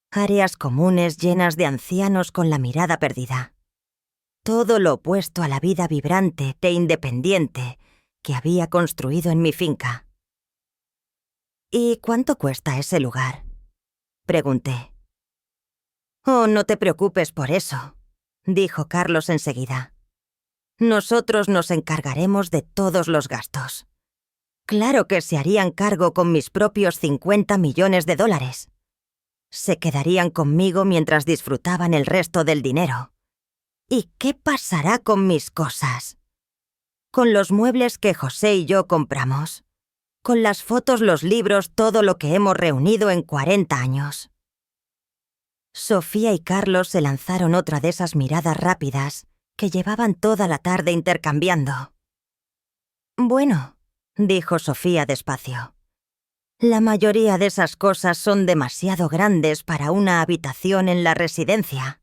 Speaker 1: Áreas comunes llenas de ancianos con la mirada perdida. Todo lo opuesto a la vida vibrante e independiente que había construido en mi finca. ¿Y cuánto cuesta ese lugar?, pregunté. Oh, no te preocupes por eso, dijo Carlos enseguida. Nosotros nos encargaremos de todos los gastos. Claro que se harían cargo con mis propios $50 millones. Se quedarían conmigo mientras disfrutaban el resto del dinero. ¿Y qué pasará con mis cosas? Con los muebles que José y yo compramos. Con las fotos, los libros, todo lo que hemos reunido en 40 años. Sofía y Carlos se lanzaron otra de esas miradas rápidas que llevaban toda la tarde intercambiando. Bueno, dijo Sofía despacio. La mayoría de esas cosas son demasiado grandes para una habitación en la residencia.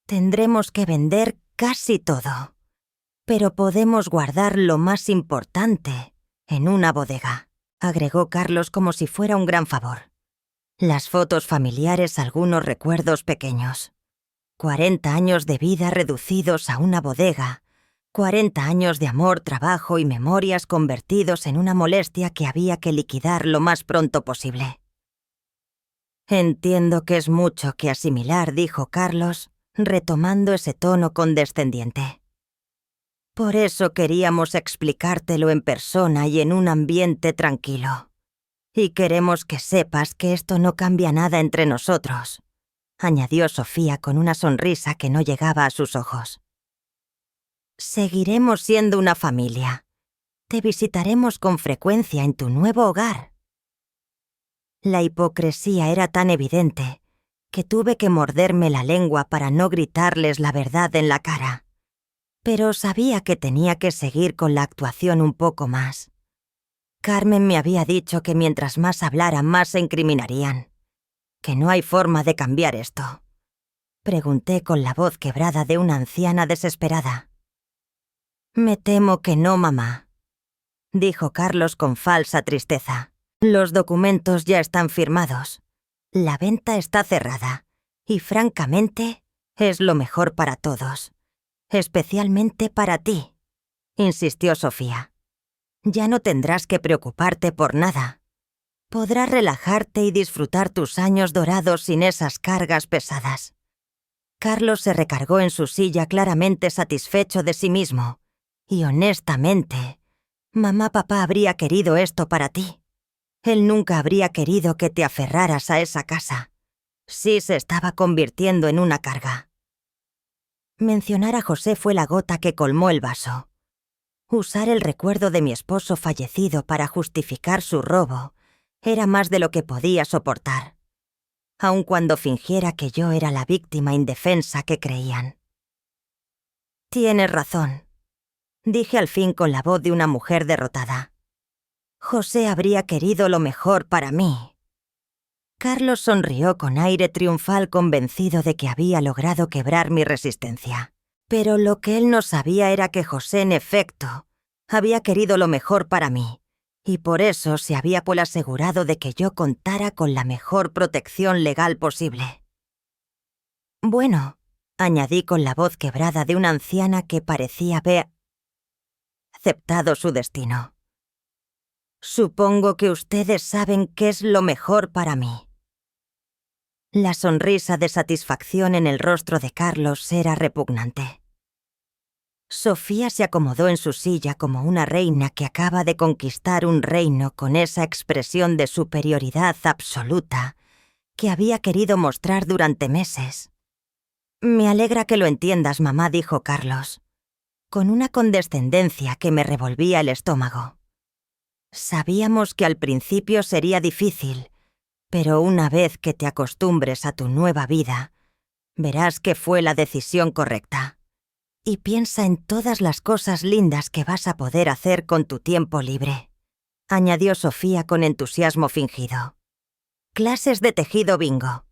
Speaker 1: Tendremos que vender casi todo. Pero podemos guardar lo más importante en una bodega, agregó Carlos como si fuera un gran favor. Las fotos familiares, algunos recuerdos pequeños. 40 años de vida reducidos a una bodega. 40 años de amor, trabajo y memorias convertidos en una molestia que había que liquidar lo más pronto posible. Entiendo que es mucho que asimilar, dijo Carlos, retomando ese tono condescendiente. Por eso queríamos explicártelo en persona y en un ambiente tranquilo. Y queremos que sepas que esto no cambia nada entre nosotros, añadió Sofía con una sonrisa que no llegaba a sus ojos. Seguiremos siendo una familia. Te visitaremos con frecuencia en tu nuevo hogar. La hipocresía era tan evidente que tuve que morderme la lengua para no gritarles la verdad en la cara. Pero sabía que tenía que seguir con la actuación un poco más. Carmen me había dicho que mientras más hablara, más se incriminarían. Que no hay forma de cambiar esto. Pregunté con la voz quebrada de una anciana desesperada. Me temo que no, mamá, dijo Carlos con falsa tristeza. Los documentos ya están firmados. La venta está cerrada. Y francamente, es lo mejor para todos. Especialmente para ti, insistió Sofía. Ya no tendrás que preocuparte por nada. Podrás relajarte y disfrutar tus años dorados sin esas cargas pesadas. Carlos se recargó en su silla claramente satisfecho de sí mismo. Y honestamente, papá habría querido esto para ti. Él nunca habría querido que te aferraras a esa casa. Sí se estaba convirtiendo en una carga. Mencionar a José fue la gota que colmó el vaso. Usar el recuerdo de mi esposo fallecido para justificar su robo era más de lo que podía soportar, aun cuando fingiera que yo era la víctima indefensa que creían. Tienes razón, dije al fin con la voz de una mujer derrotada. José habría querido lo mejor para mí. Carlos sonrió con aire triunfal, convencido de que había logrado quebrar mi resistencia. Pero lo que él no sabía era que José, en efecto, había querido lo mejor para mí, y por eso se había asegurado de que yo contara con la mejor protección legal posible. Bueno, añadí con la voz quebrada de una anciana que parecía haber aceptado su destino. Supongo que ustedes saben qué es lo mejor para mí. La sonrisa de satisfacción en el rostro de Carlos era repugnante. Sofía se acomodó en su silla como una reina que acaba de conquistar un reino con esa expresión de superioridad absoluta que había querido mostrar durante meses. Me alegra que lo entiendas, mamá, dijo Carlos, con una condescendencia que me revolvía el estómago. Sabíamos que al principio sería difícil, pero una vez que te acostumbres a tu nueva vida, verás que fue la decisión correcta. Y piensa en todas las cosas lindas que vas a poder hacer con tu tiempo libre, añadió Sofía con entusiasmo fingido. clases de tejido bingo,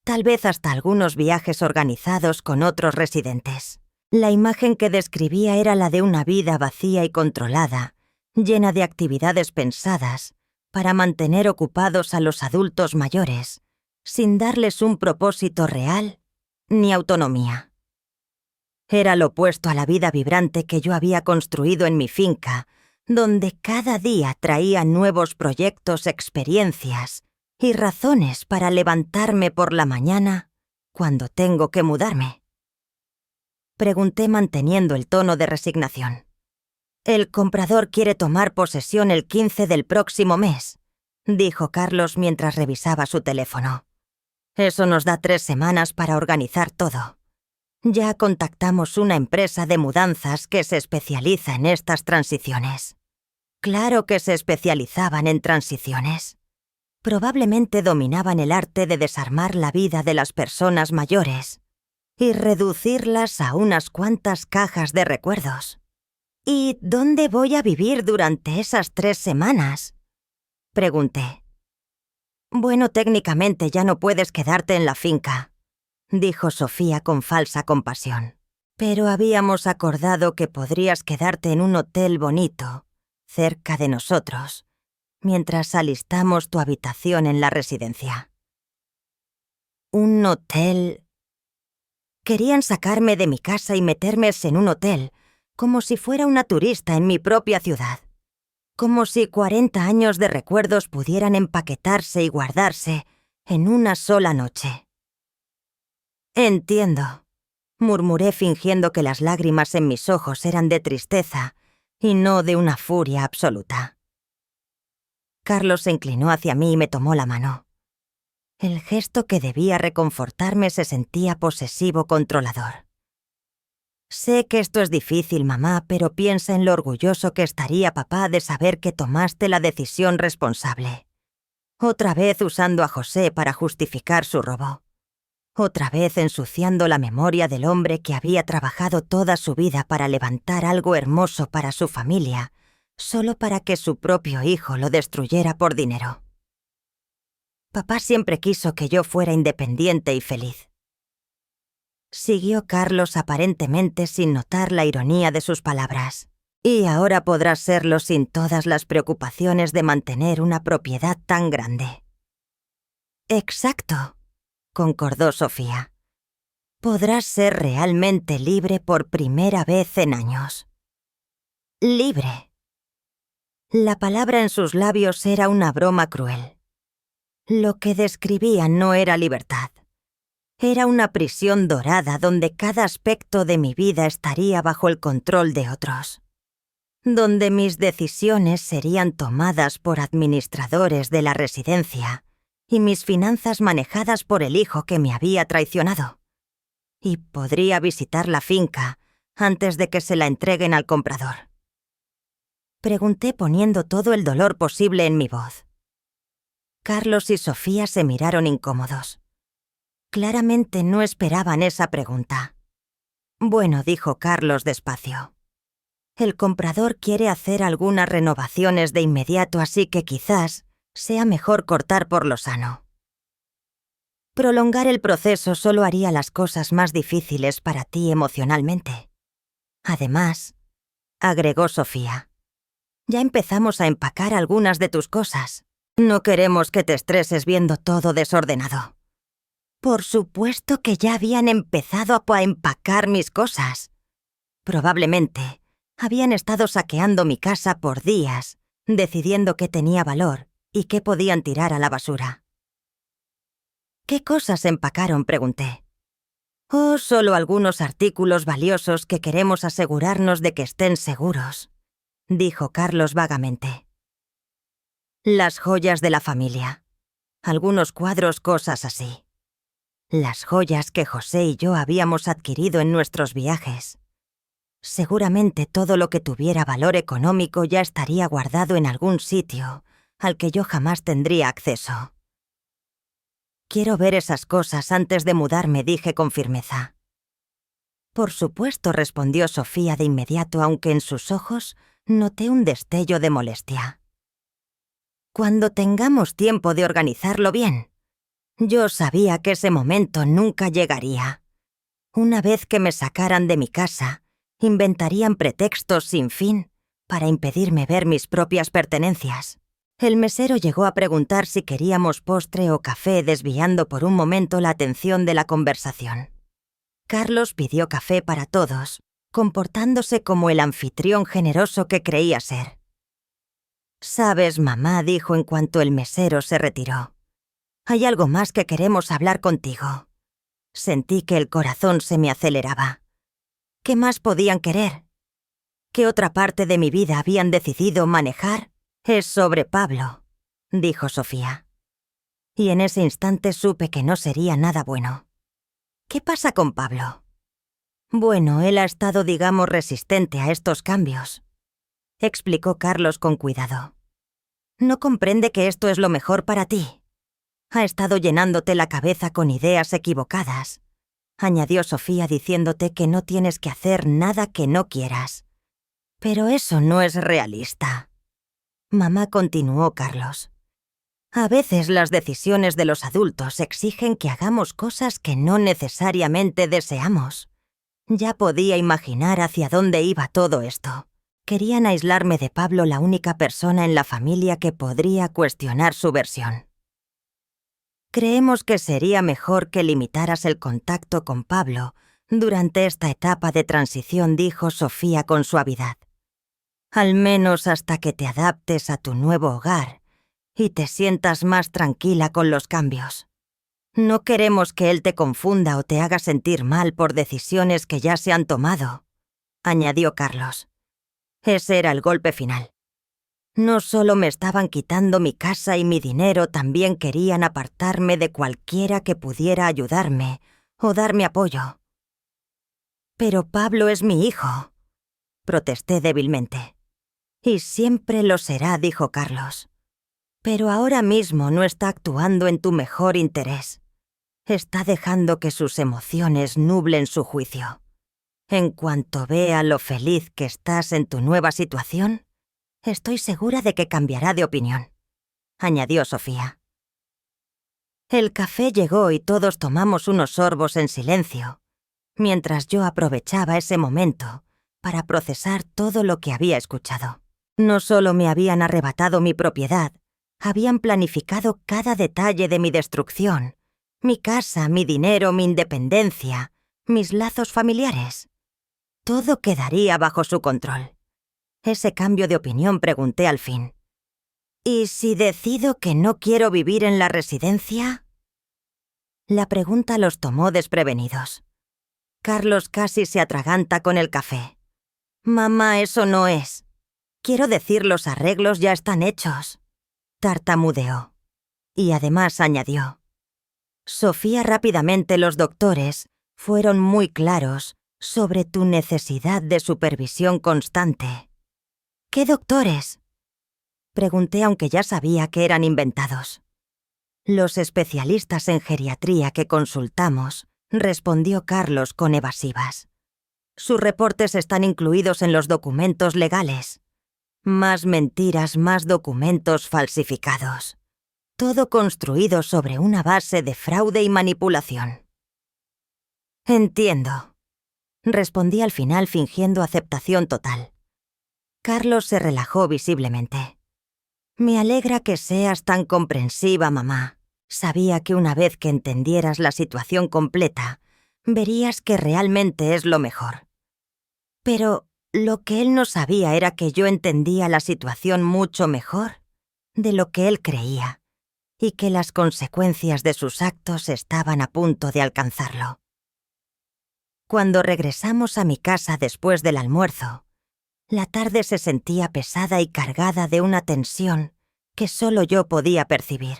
Speaker 1: tal vez hasta algunos viajes organizados con otros residentes. La imagen que describía era la de una vida vacía y controlada, llena de actividades pensadas para mantener ocupados a los adultos mayores, sin darles un propósito real ni autonomía. Era lo opuesto a la vida vibrante que yo había construido en mi finca, donde cada día traía nuevos proyectos, experiencias y razones para levantarme por la mañana cuando tengo que mudarme. Pregunté manteniendo el tono de resignación. «El comprador quiere tomar posesión el 15 del próximo mes», dijo Carlos mientras revisaba su teléfono. «Eso nos da 3 semanas para organizar todo. Ya contactamos una empresa de mudanzas que se especializa en estas transiciones». Claro que se especializaban en transiciones. Probablemente dominaban el arte de desarmar la vida de las personas mayores y reducirlas a unas cuantas cajas de recuerdos. «¿Y dónde voy a vivir durante esas 3 semanas?», pregunté. «Bueno, técnicamente ya no puedes quedarte en la finca», dijo Sofía con falsa compasión. «Pero habíamos acordado que podrías quedarte en un hotel bonito, cerca de nosotros, mientras alistamos tu habitación en la residencia». «¿Un hotel?» Querían sacarme de mi casa y meterme en un hotel, como si fuera una turista en mi propia ciudad. Como si 40 años de recuerdos pudieran empaquetarse y guardarse en una sola noche. «Entiendo», murmuré fingiendo que las lágrimas en mis ojos eran de tristeza y no de una furia absoluta. Carlos se inclinó hacia mí y me tomó la mano. El gesto que debía reconfortarme se sentía posesivo controlador. «Sé que esto es difícil, mamá, pero piensa en lo orgulloso que estaría papá de saber que tomaste la decisión responsable. Otra vez usando a José para justificar su robo. Otra vez ensuciando la memoria del hombre que había trabajado toda su vida para levantar algo hermoso para su familia, solo para que su propio hijo lo destruyera por dinero. Papá siempre quiso que yo fuera independiente y feliz». Siguió Carlos aparentemente sin notar la ironía de sus palabras. «Y ahora podrás serlo sin todas las preocupaciones de mantener una propiedad tan grande». «Exacto», concordó Sofía. «Podrás ser realmente libre por primera vez en años». «Libre». La palabra en sus labios era una broma cruel. Lo que describía no era libertad. Era una prisión dorada donde cada aspecto de mi vida estaría bajo el control de otros. Donde mis decisiones serían tomadas por administradores de la residencia y mis finanzas manejadas por el hijo que me había traicionado. Y podría visitar la finca antes de que se la entreguen al comprador. Pregunté poniendo todo el dolor posible en mi voz. Carlos y Sofía se miraron incómodos. Claramente no esperaban esa pregunta. «Bueno», dijo Carlos despacio. «El comprador quiere hacer algunas renovaciones de inmediato, así que quizás sea mejor cortar por lo sano. Prolongar el proceso solo haría las cosas más difíciles para ti emocionalmente. Además», agregó Sofía, «ya empezamos a empacar algunas de tus cosas. No queremos que te estreses viendo todo desordenado». Por supuesto que ya habían empezado a empacar mis cosas. Probablemente habían estado saqueando mi casa por días, decidiendo qué tenía valor y qué podían tirar a la basura. «¿Qué cosas empacaron?», pregunté. «Oh, solo algunos artículos valiosos que queremos asegurarnos de que estén seguros», dijo Carlos vagamente. «Las joyas de la familia. Algunos cuadros, cosas así. Las joyas que José y yo habíamos adquirido en nuestros viajes. Seguramente todo lo que tuviera valor económico ya estaría guardado en algún sitio al que yo jamás tendría acceso. Quiero ver esas cosas antes de mudarme», dije con firmeza. «Por supuesto», respondió Sofía de inmediato, aunque en sus ojos noté un destello de molestia. Cuando tengamos tiempo de organizarlo bien. Yo sabía que ese momento nunca llegaría. Una vez que me sacaran de mi casa, inventarían pretextos sin fin para impedirme ver mis propias pertenencias. El mesero llegó a preguntar si queríamos postre o café, desviando por un momento la atención de la conversación. Carlos pidió café para todos, comportándose como el anfitrión generoso que creía ser. «Sabes, mamá», dijo en cuanto el mesero se retiró. «Hay algo más que queremos hablar contigo». Sentí que el corazón se me aceleraba. ¿Qué más podían querer? ¿Qué otra parte de mi vida habían decidido manejar? «Es sobre Pablo», dijo Sofía. Y en ese instante supe que no sería nada bueno. «¿Qué pasa con Pablo?» «Bueno, él ha estado, digamos, resistente a estos cambios», explicó Carlos con cuidado. «No comprende que esto es lo mejor para ti. Ha estado llenándote la cabeza con ideas equivocadas», añadió Sofía, diciéndote que no tienes que hacer nada que no quieras. «Pero eso no es realista». «Mamá», continuó Carlos. «A veces las decisiones de los adultos exigen que hagamos cosas que no necesariamente deseamos». Ya podía imaginar hacia dónde iba todo esto. Querían aislarme de Pablo, la única persona en la familia que podría cuestionar su versión. «Creemos que sería mejor que limitaras el contacto con Pablo durante esta etapa de transición», dijo Sofía con suavidad. «Al menos hasta que te adaptes a tu nuevo hogar y te sientas más tranquila con los cambios. No queremos que él te confunda o te haga sentir mal por decisiones que ya se han tomado», añadió Carlos. Ese era el golpe final. No solo me estaban quitando mi casa y mi dinero, también querían apartarme de cualquiera que pudiera ayudarme o darme apoyo. «Pero Pablo es mi hijo», protesté débilmente. «Y siempre lo será», dijo Carlos. «Pero ahora mismo no está actuando en tu mejor interés. Está dejando que sus emociones nublen su juicio. En cuanto vea lo feliz que estás en tu nueva situación, estoy segura de que cambiará de opinión», añadió Sofía. El café llegó y todos tomamos unos sorbos en silencio, mientras yo aprovechaba ese momento para procesar todo lo que había escuchado. No solo me habían arrebatado mi propiedad, habían planificado cada detalle de mi destrucción. Mi casa, mi dinero, mi independencia, mis lazos familiares. Todo quedaría bajo su control. Ese cambio de opinión, pregunté al fin. «¿Y si decido que no quiero vivir en la residencia?» La pregunta los tomó desprevenidos. Carlos casi se atraganta con el café. «Mamá, eso no es. Quiero decir, los arreglos ya están hechos», tartamudeó. Y además añadió: «Sofía, rápidamente los doctores fueron muy claros sobre tu necesidad de supervisión constante». «¿Qué doctores?», pregunté, aunque ya sabía que eran inventados. «Los especialistas en geriatría que consultamos», respondió Carlos con evasivas. «Sus reportes están incluidos en los documentos legales. Más mentiras, más documentos falsificados. Todo construido sobre una base de fraude y manipulación». «Entiendo», respondí al final, fingiendo aceptación total. Carlos se relajó visiblemente. «Me alegra que seas tan comprensiva, mamá. Sabía que una vez que entendieras la situación completa, verías que realmente es lo mejor». Pero lo que él no sabía era que yo entendía la situación mucho mejor de lo que él creía, y que las consecuencias de sus actos estaban a punto de alcanzarlo. Cuando regresamos a mi casa después del almuerzo, la tarde se sentía pesada y cargada de una tensión que solo yo podía percibir.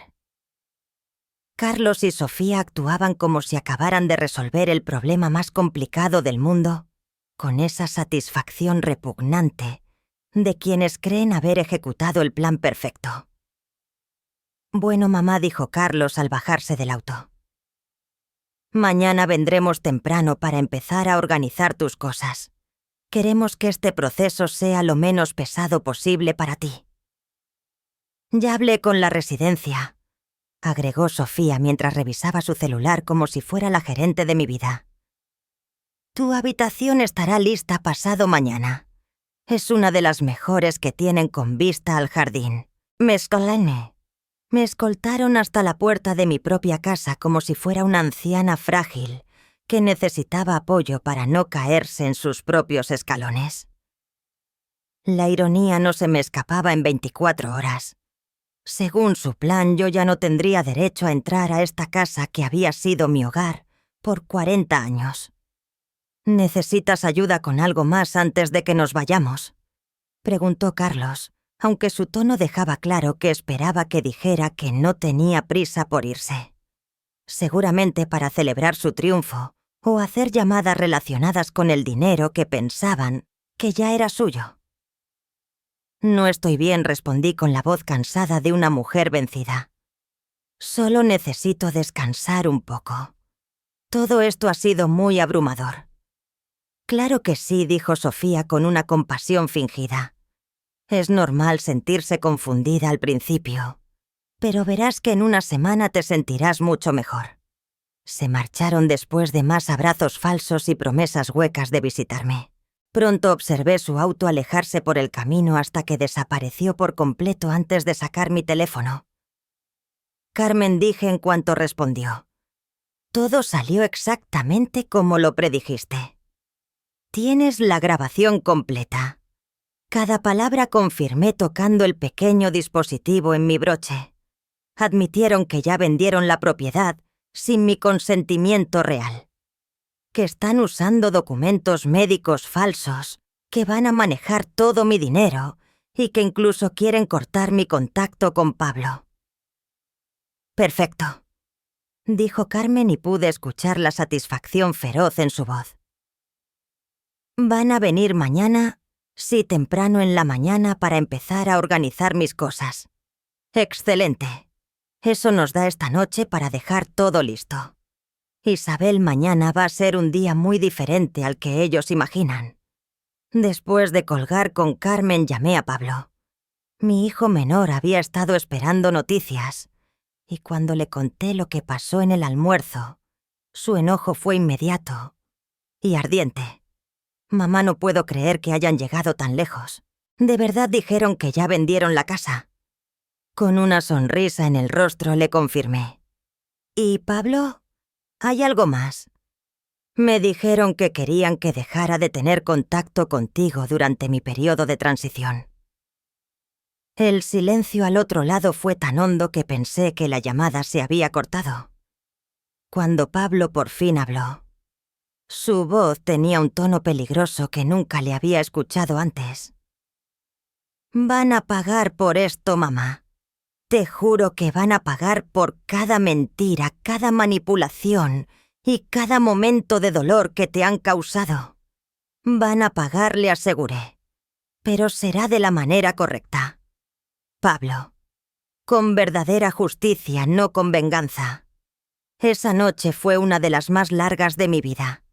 Speaker 1: Carlos y Sofía actuaban como si acabaran de resolver el problema más complicado del mundo, con esa satisfacción repugnante de quienes creen haber ejecutado el plan perfecto. «Bueno, mamá», dijo Carlos al bajarse del auto. «Mañana vendremos temprano para empezar a organizar tus cosas. Queremos que este proceso sea lo menos pesado posible para ti». Ya hablé con la residencia, agregó Sofía mientras revisaba su celular como si fuera la gerente de mi vida. Tu habitación estará lista pasado mañana. Es una de las mejores que tienen con vista al jardín. Me escoltaron hasta la puerta de mi propia casa como si fuera una anciana frágil que necesitaba apoyo para no caerse en sus propios escalones. La ironía no se me escapaba en 24 horas. Según su plan, yo ya no tendría derecho a entrar a esta casa que había sido mi hogar por 40 años. ¿Necesitas ayuda con algo más antes de que nos vayamos?, preguntó Carlos, aunque su tono dejaba claro que esperaba que dijera que no tenía prisa por irse. Seguramente para celebrar su triunfo o hacer llamadas relacionadas con el dinero que pensaban que ya era suyo. No estoy bien, respondí con la voz cansada de una mujer vencida. Solo necesito descansar un poco. Todo esto ha sido muy abrumador. Claro que sí, dijo Sofía con una compasión fingida. Es normal sentirse confundida al principio, pero verás que en una semana te sentirás mucho mejor. Se marcharon después de más abrazos falsos y promesas huecas de visitarme. Pronto observé su auto alejarse por el camino hasta que desapareció por completo antes de sacar mi teléfono. Carmen, dije en cuanto respondió. Todo salió exactamente como lo predijiste. Tienes la grabación completa. Cada palabra confirmé tocando el pequeño dispositivo en mi broche. Admitieron que ya vendieron la propiedad sin mi consentimiento real. Que están usando documentos médicos falsos, que van a manejar todo mi dinero y que incluso quieren cortar mi contacto con Pablo. Perfecto, dijo Carmen y pude escuchar la satisfacción feroz en su voz. Van a venir mañana, sí, temprano en la mañana para empezar a organizar mis cosas. Excelente. Eso nos da esta noche para dejar todo listo. Isabel, mañana va a ser un día muy diferente al que ellos imaginan. Después de colgar con Carmen, llamé a Pablo. Mi hijo menor había estado esperando noticias, y cuando le conté lo que pasó en el almuerzo, su enojo fue inmediato y ardiente. Mamá, no puedo creer que hayan llegado tan lejos. ¿De verdad dijeron que ya vendieron la casa? Con una sonrisa en el rostro le confirmé. ¿Y Pablo? ¿Hay algo más? Me dijeron que querían que dejara de tener contacto contigo durante mi periodo de transición. El silencio al otro lado fue tan hondo que pensé que la llamada se había cortado. Cuando Pablo por fin habló, su voz tenía un tono peligroso que nunca le había escuchado antes. Van a pagar por esto, mamá. Te juro que van a pagar por cada mentira, cada manipulación y cada momento de dolor que te han causado. Van a pagar, le aseguré. Pero será de la manera correcta. Pablo, con verdadera justicia, no con venganza. Esa noche fue una de las más largas de mi vida.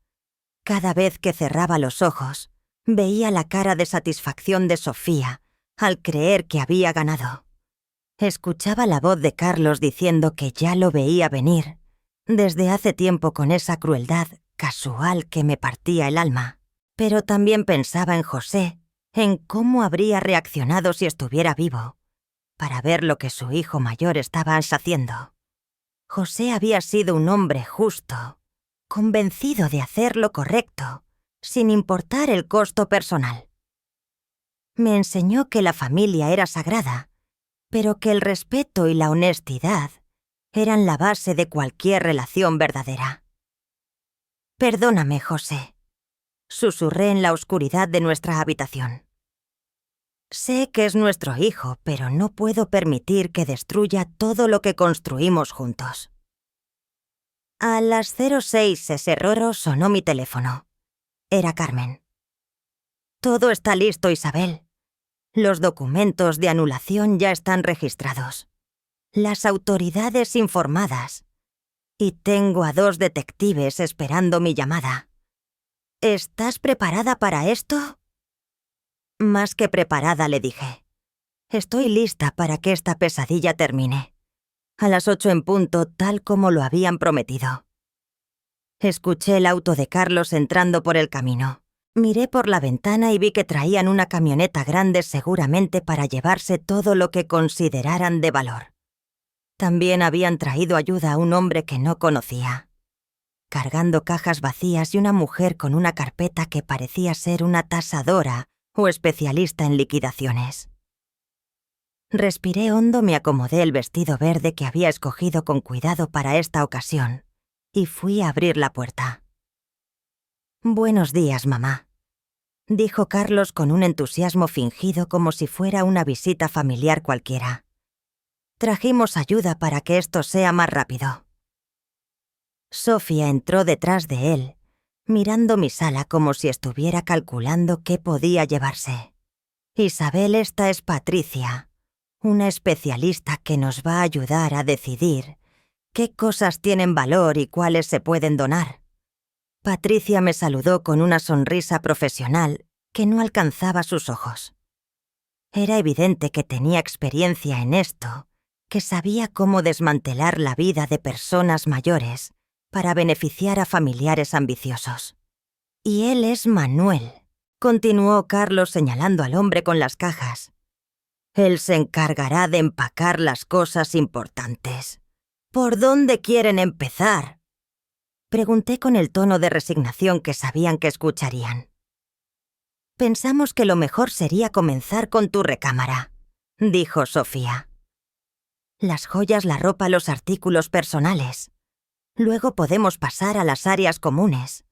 Speaker 1: Cada vez que cerraba los ojos, veía la cara de satisfacción de Sofía al creer que había ganado. Escuchaba la voz de Carlos diciendo que ya lo veía venir, desde hace tiempo, con esa crueldad casual que me partía el alma. Pero también pensaba en José, en cómo habría reaccionado si estuviera vivo, para ver lo que su hijo mayor estaba haciendo. José había sido un hombre justo, convencido de hacer lo correcto, sin importar el costo personal. Me enseñó que la familia era sagrada, pero que el respeto y la honestidad eran la base de cualquier relación verdadera. Perdóname, José, susurré en la oscuridad de nuestra habitación. Sé que es nuestro hijo, pero no puedo permitir que destruya todo lo que construimos juntos. A las 06 ese roro sonó mi teléfono. Era Carmen. Todo está listo, Isabel. Los documentos de anulación ya están registrados. Las autoridades informadas. Y tengo a 2 detectives esperando mi llamada. ¿Estás preparada para esto? Más que preparada, le dije. Estoy lista para que esta pesadilla termine. A las 8 en punto, tal como lo habían prometido. Escuché el auto de Carlos entrando por el camino. Miré por la ventana y vi que traían una camioneta grande seguramente para llevarse todo lo que consideraran de valor. También habían traído ayuda a un hombre que no conocía, cargando cajas vacías y una mujer con una carpeta que parecía ser una tasadora o especialista en liquidaciones. Respiré hondo, me acomodé el vestido verde que había escogido con cuidado para esta ocasión y fui a abrir la puerta. «Buenos días, mamá», dijo Carlos con un entusiasmo fingido como si fuera una visita familiar cualquiera. «Trajimos ayuda para que esto sea más rápido». Sofía entró detrás de él, mirando mi sala como si estuviera calculando qué podía llevarse. «Isabel, esta es Patricia, una especialista que nos va a ayudar a decidir qué cosas tienen valor y cuáles se pueden donar». Patricia me saludó con una sonrisa profesional que no alcanzaba sus ojos. Era evidente que tenía experiencia en esto, que sabía cómo desmantelar la vida de personas mayores para beneficiar a familiares ambiciosos. «Y él es Manuel», continuó Carlos señalando al hombre con las cajas. «Él se encargará de empacar las cosas importantes. ¿Por dónde quieren empezar?», pregunté con el tono de resignación que sabían que escucharían. «Pensamos que lo mejor sería comenzar con tu recámara», dijo Sofía. «Las joyas, la ropa, los artículos personales. Luego podemos pasar a las áreas comunes.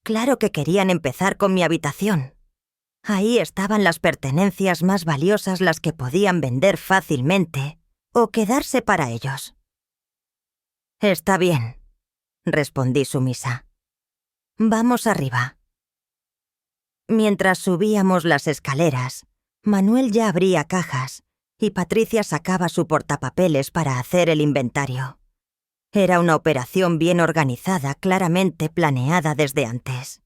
Speaker 1: Claro que querían empezar con mi habitación. Ahí estaban las pertenencias más valiosas, las que podían vender fácilmente o quedarse para ellos». «Está bien», respondí sumisa. «Vamos arriba». Mientras subíamos las escaleras, Manuel ya abría cajas y Patricia sacaba su portapapeles para hacer el inventario. Era una operación bien organizada, claramente planeada desde antes.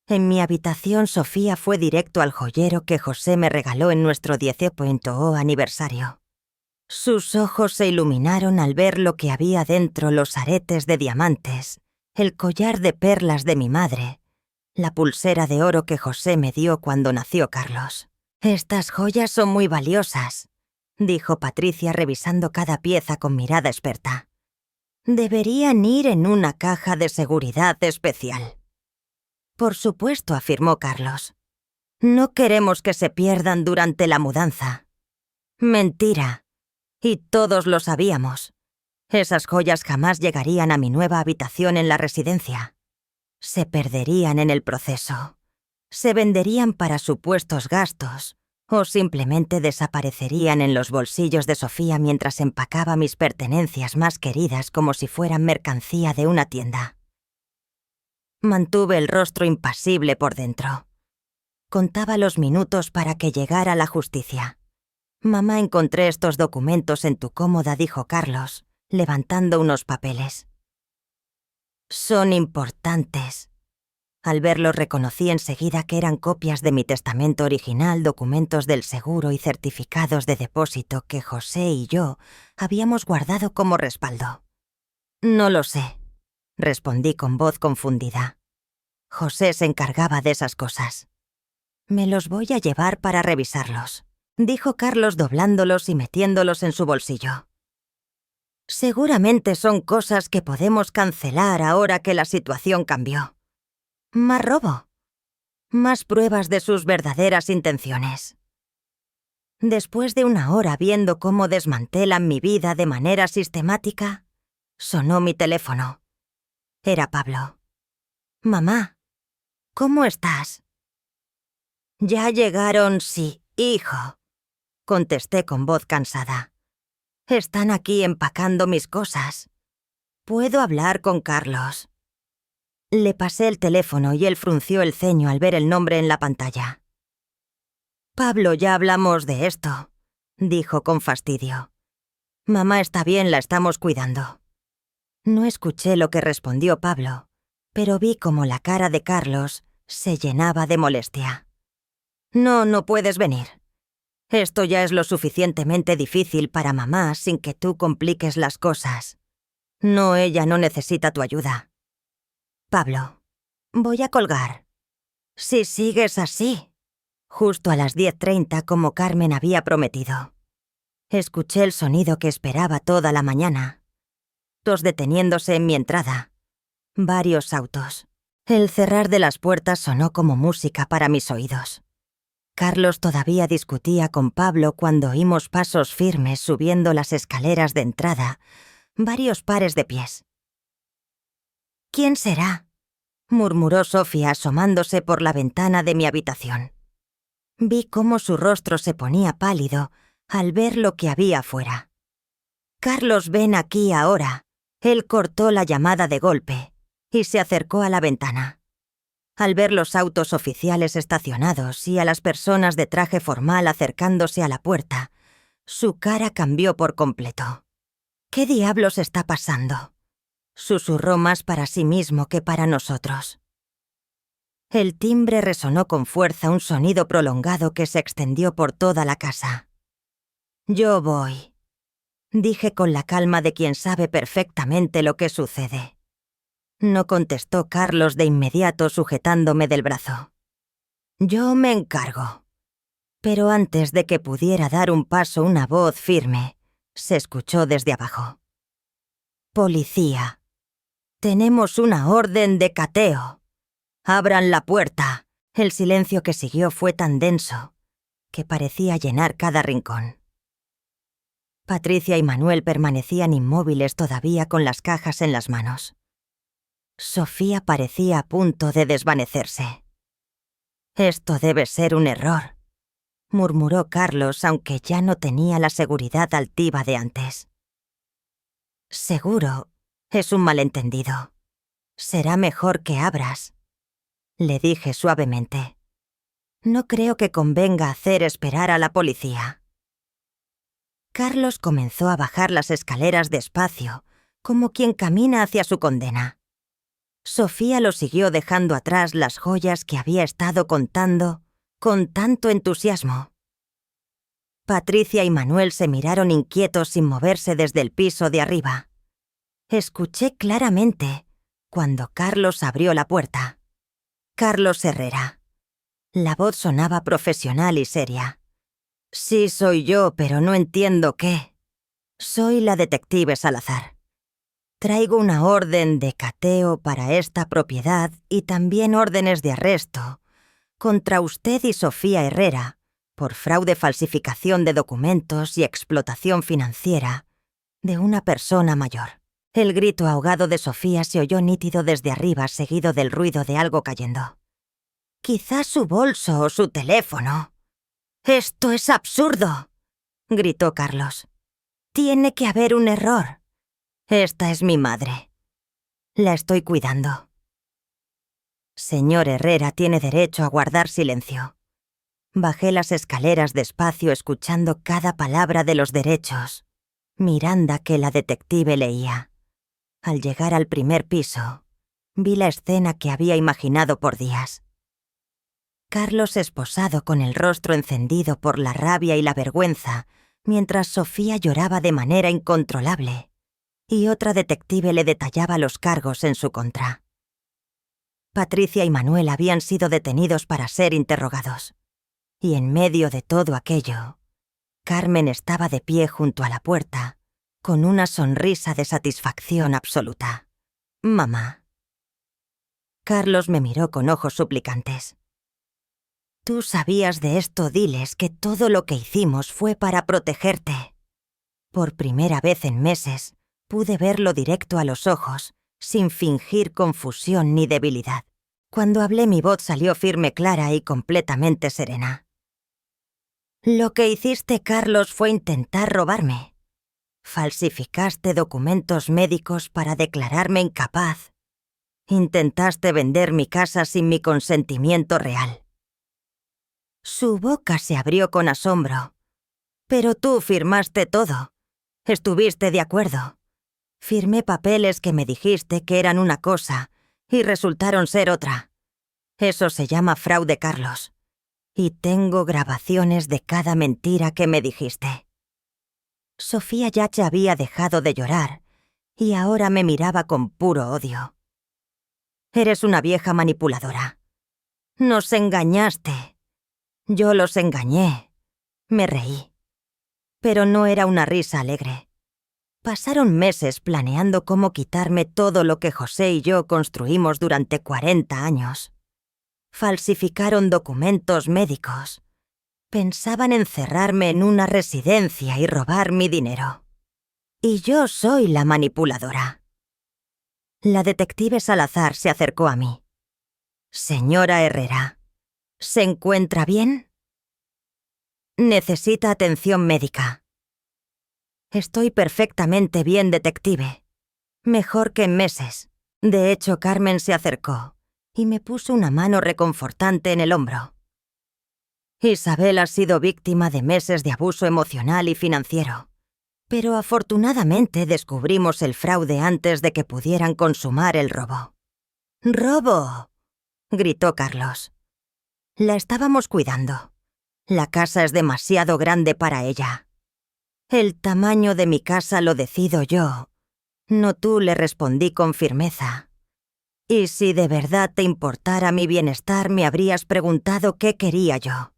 Speaker 1: En mi habitación, Sofía fue directo al joyero que José me regaló en nuestro 10º aniversario. Sus ojos se iluminaron al ver lo que había dentro: los aretes de diamantes, el collar de perlas de mi madre, la pulsera de oro que José me dio cuando nació Carlos. «Estas joyas son muy valiosas», dijo Patricia revisando cada pieza con mirada experta. «Deberían ir en una caja de seguridad especial». «Por supuesto», afirmó Carlos. «No queremos que se pierdan durante la mudanza». «Mentira. Y todos lo sabíamos. Esas joyas jamás llegarían a mi nueva habitación en la residencia. Se perderían en el proceso. Se venderían para supuestos gastos o simplemente desaparecerían en los bolsillos de Sofía mientras empacaba mis pertenencias más queridas como si fueran mercancía de una tienda». Mantuve el rostro impasible por dentro. Contaba los minutos para que llegara la justicia. «Mamá, encontré estos documentos en tu cómoda», dijo Carlos, levantando unos papeles. «Son importantes». Al verlos reconocí enseguida que eran copias de mi testamento original, documentos del seguro y certificados de depósito que José y yo habíamos guardado como respaldo. «No lo sé», respondí con voz confundida. «José se encargaba de esas cosas». «Me los voy a llevar para revisarlos», dijo Carlos doblándolos y metiéndolos en su bolsillo. «Seguramente son cosas que podemos cancelar ahora que la situación cambió. Más robo. Más pruebas de sus verdaderas intenciones». Después de una hora viendo cómo desmantelan mi vida de manera sistemática, sonó mi teléfono. Era Pablo. «Mamá, ¿cómo estás?» «Ya llegaron, sí, hijo», contesté con voz cansada. «Están aquí empacando mis cosas. ¿Puedo hablar con Carlos?» Le pasé el teléfono y él frunció el ceño al ver el nombre en la pantalla. «Pablo, ya hablamos de esto», dijo con fastidio. «Mamá está bien, la estamos cuidando». No escuché lo que respondió Pablo, pero vi como la cara de Carlos se llenaba de molestia. «No, no puedes venir. Esto ya es lo suficientemente difícil para mamá sin que tú compliques las cosas. No, ella no necesita tu ayuda. Pablo, voy a colgar. Si sigues así. Justo a las 10:30 como Carmen había prometido. Escuché el sonido que esperaba toda la mañana. Autos deteniéndose en mi entrada. Varios autos. El cerrar de las puertas sonó como música para mis oídos. Carlos todavía discutía con Pablo cuando oímos pasos firmes subiendo las escaleras de entrada, varios pares de pies. «¿Quién será?», murmuró Sofía asomándose por la ventana de mi habitación. Vi cómo su rostro se ponía pálido al ver lo que había afuera. «Carlos, ven aquí ahora». Él cortó la llamada de golpe y se acercó a la ventana. Al ver los autos oficiales estacionados y a las personas de traje formal acercándose a la puerta, su cara cambió por completo. «¿Qué diablos está pasando?», susurró más para sí mismo que para nosotros. El timbre resonó con fuerza, un sonido prolongado que se extendió por toda la casa. «Yo voy», dije con la calma de quien sabe perfectamente lo que sucede. No contestó Carlos de inmediato sujetándome del brazo. «Yo me encargo». Pero antes de que pudiera dar un paso, una voz firme se escuchó desde abajo. «Policía. Tenemos una orden de cateo. Abran la puerta». El silencio que siguió fue tan denso que parecía llenar cada rincón. Patricia y Manuel permanecían inmóviles todavía con las cajas en las manos. Sofía parecía a punto de desvanecerse. «Esto debe ser un error», murmuró Carlos, aunque ya no tenía la seguridad altiva de antes. «Seguro, es un malentendido. Será mejor que abras», le dije suavemente. «No creo que convenga hacer esperar a la policía». Carlos comenzó a bajar las escaleras despacio, como quien camina hacia su condena. Sofía lo siguió dejando atrás las joyas que había estado contando con tanto entusiasmo. Patricia y Manuel se miraron inquietos sin moverse desde el piso de arriba. Escuché claramente cuando Carlos abrió la puerta. «Carlos Herrera». La voz sonaba profesional y seria. «Sí, soy yo, pero no entiendo qué. Soy la detective Salazar. Traigo una orden de cateo para esta propiedad y también órdenes de arresto contra usted y Sofía Herrera por fraude, falsificación de documentos y explotación financiera de una persona mayor». El grito ahogado de Sofía se oyó nítido desde arriba, seguido del ruido de algo cayendo. «Quizás su bolso o su teléfono». «Esto es absurdo», gritó Carlos. «Tiene que haber un error. Esta es mi madre. La estoy cuidando». «Señor Herrera tiene derecho a guardar silencio». Bajé las escaleras despacio, escuchando cada palabra de los derechos. Miranda que la detective leía. Al llegar al primer piso, vi la escena que había imaginado por días. Carlos esposado con el rostro encendido por la rabia y la vergüenza, mientras Sofía lloraba de manera incontrolable, y otra detective le detallaba los cargos en su contra. Patricia y Manuel habían sido detenidos para ser interrogados, y en medio de todo aquello, Carmen estaba de pie junto a la puerta, con una sonrisa de satisfacción absoluta. «Mamá». Carlos me miró con ojos suplicantes. «Tú sabías de esto, diles que todo lo que hicimos fue para protegerte». Por primera vez en meses, pude verlo directo a los ojos, sin fingir confusión ni debilidad. Cuando hablé, mi voz salió firme, clara y completamente serena. «Lo que hiciste, Carlos, fue intentar robarme. Falsificaste documentos médicos para declararme incapaz. Intentaste vender mi casa sin mi consentimiento real». Su boca se abrió con asombro. «Pero tú firmaste todo. Estuviste de acuerdo. Firmé papeles que me dijiste que eran una cosa y resultaron ser otra. Eso se llama fraude, Carlos. Y tengo grabaciones de cada mentira que me dijiste. Sofía ya había dejado de llorar y ahora me miraba con puro odio. Eres una vieja manipuladora. Nos engañaste. Yo los engañé. Me reí. Pero no era una risa alegre. Pasaron meses planeando cómo quitarme todo lo que José y yo construimos durante 40 años. Falsificaron documentos médicos. Pensaban encerrarme en una residencia y robar mi dinero. Y yo soy la manipuladora. La detective Salazar se acercó a mí. Señora Herrera, ¿se encuentra bien? Necesita atención médica. Estoy perfectamente bien, detective. Mejor que en meses. De hecho, Carmen se acercó y me puso una mano reconfortante en el hombro. Isabel ha sido víctima de meses de abuso emocional y financiero. Pero afortunadamente descubrimos el fraude antes de que pudieran consumar el robo. ¡Robo!, gritó Carlos. La estábamos cuidando. La casa es demasiado grande para ella. El tamaño de mi casa lo decido yo. No tú, le respondí con firmeza. Y si de verdad te importara mi bienestar, me habrías preguntado qué quería yo.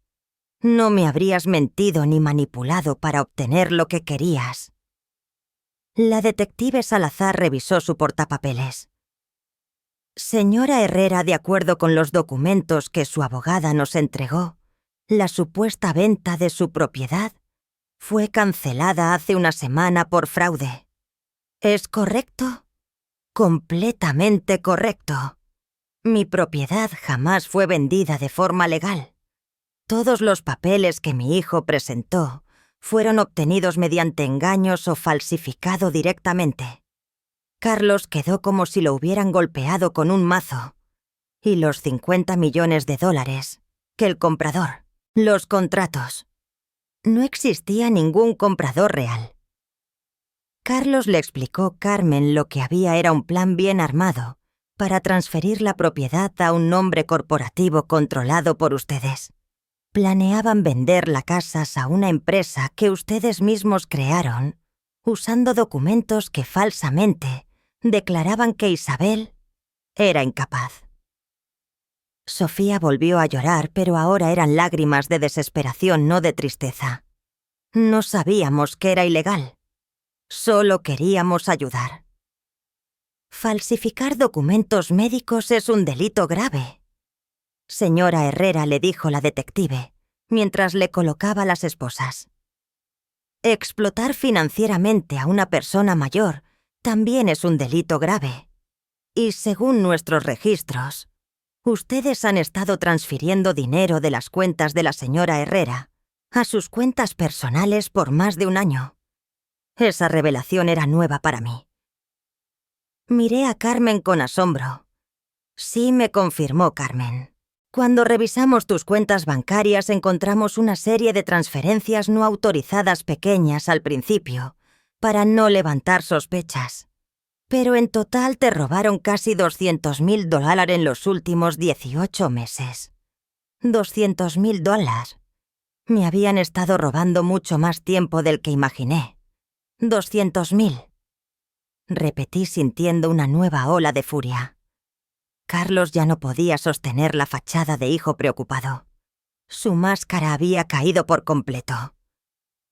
Speaker 1: No me habrías mentido ni manipulado para obtener lo que querías. La detective Salazar revisó su portapapeles. Señora Herrera, de acuerdo con los documentos que su abogada nos entregó, la supuesta venta de su propiedad fue cancelada hace una semana por fraude. ¿Es correcto? Completamente correcto. Mi propiedad jamás fue vendida de forma legal. Todos los papeles que mi hijo presentó fueron obtenidos mediante engaños o falsificado directamente. Carlos quedó como si lo hubieran golpeado con un mazo. Y los 50 millones de dólares, que el comprador, los contratos. No existía ningún comprador real. Carlos le explicó Carmen lo que había era un plan bien armado para transferir la propiedad a un nombre corporativo controlado por ustedes. Planeaban vender las casas a una empresa que ustedes mismos crearon, usando documentos que falsamente declaraban que Isabel era incapaz. Sofía volvió a llorar, pero ahora eran lágrimas de desesperación, no de tristeza. No sabíamos que era ilegal. Solo queríamos ayudar. Falsificar documentos médicos es un delito grave. Señora Herrera, le dijo la detective, mientras le colocaba las esposas. Explotar financieramente a una persona mayor también es un delito grave. Y según nuestros registros, ustedes han estado transfiriendo dinero de las cuentas de la señora Herrera a sus cuentas personales por más de un año. Esa revelación era nueva para mí. Miré a Carmen con asombro. Sí, me confirmó Carmen. Cuando revisamos tus cuentas bancarias encontramos una serie de transferencias no autorizadas pequeñas al principio, para no levantar sospechas. Pero en total te robaron casi $200,000 en los últimos 18 meses. $200,000. Me habían estado robando mucho más tiempo del que imaginé. 200,000. Repetí sintiendo una nueva ola de furia. Carlos ya no podía sostener la fachada de hijo preocupado. Su máscara había caído por completo.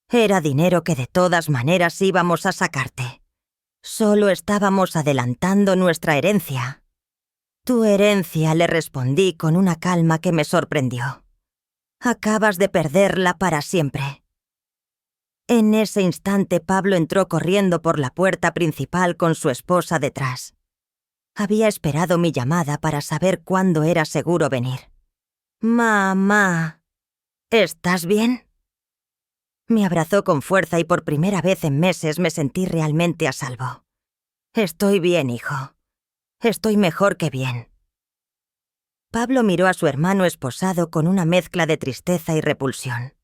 Speaker 1: Era dinero que de todas maneras íbamos a sacarte. Solo estábamos adelantando nuestra herencia. Tu herencia, le respondí con una calma que me sorprendió. Acabas de perderla para siempre. En ese instante Pablo entró corriendo por la puerta principal con su esposa detrás. Había esperado mi llamada para saber cuándo era seguro venir. Mamá, ¿estás bien? Me abrazó con fuerza y por primera vez en meses me sentí realmente a salvo. Estoy bien, hijo. Estoy mejor que bien. Pablo miró a su hermano esposado con una mezcla de tristeza y repulsión.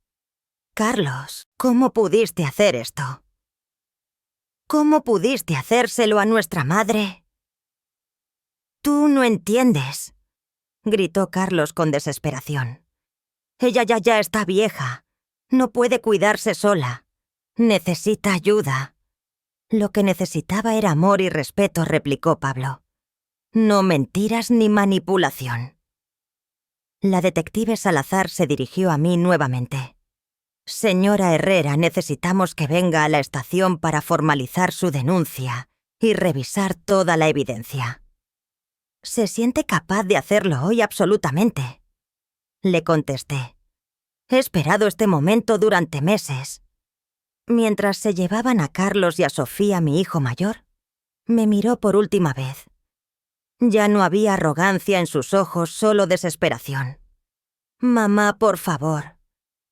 Speaker 1: Carlos, ¿cómo pudiste hacer esto? ¿Cómo pudiste hacérselo a nuestra madre? Tú no entiendes, gritó Carlos con desesperación. Ella ya está vieja. No puede cuidarse sola. Necesita ayuda. Lo que necesitaba era amor y respeto, replicó Pablo. No mentiras ni manipulación. La detective Salazar se dirigió a mí nuevamente. Señora Herrera, necesitamos que venga a la estación para formalizar su denuncia y revisar toda la evidencia. ¿Se siente capaz de hacerlo hoy absolutamente?, le contesté. He esperado este momento durante meses. Mientras se llevaban a Carlos y a Sofía, mi hijo mayor, me miró por última vez. Ya no había arrogancia en sus ojos, solo desesperación. Mamá, por favor,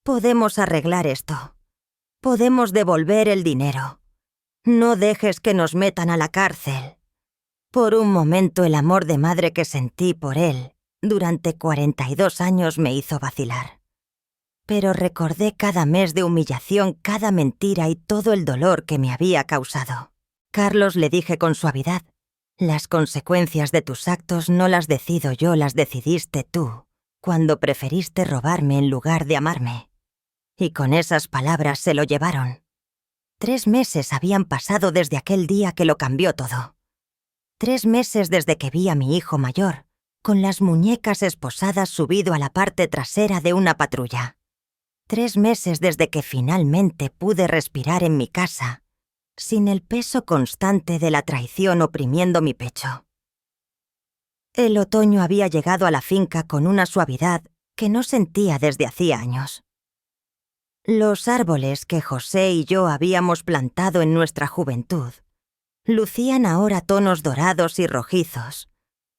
Speaker 1: podemos arreglar esto. Podemos devolver el dinero. No dejes que nos metan a la cárcel. Por un momento el amor de madre que sentí por él durante 42 años me hizo vacilar. Pero recordé cada mes de humillación, cada mentira y todo el dolor que me había causado. Carlos, le dije con suavidad, las consecuencias de tus actos no las decido yo, las decidiste tú, cuando preferiste robarme en lugar de amarme. Y con esas palabras se lo llevaron. 3 meses habían pasado desde aquel día que lo cambió todo. 3 meses desde que vi a mi hijo mayor, con las muñecas esposadas subido a la parte trasera de una patrulla. 3 meses desde que finalmente pude respirar en mi casa, sin el peso constante de la traición oprimiendo mi pecho. El otoño había llegado a la finca con una suavidad que no sentía desde hacía años. Los árboles que José y yo habíamos plantado en nuestra juventud lucían ahora tonos dorados y rojizos,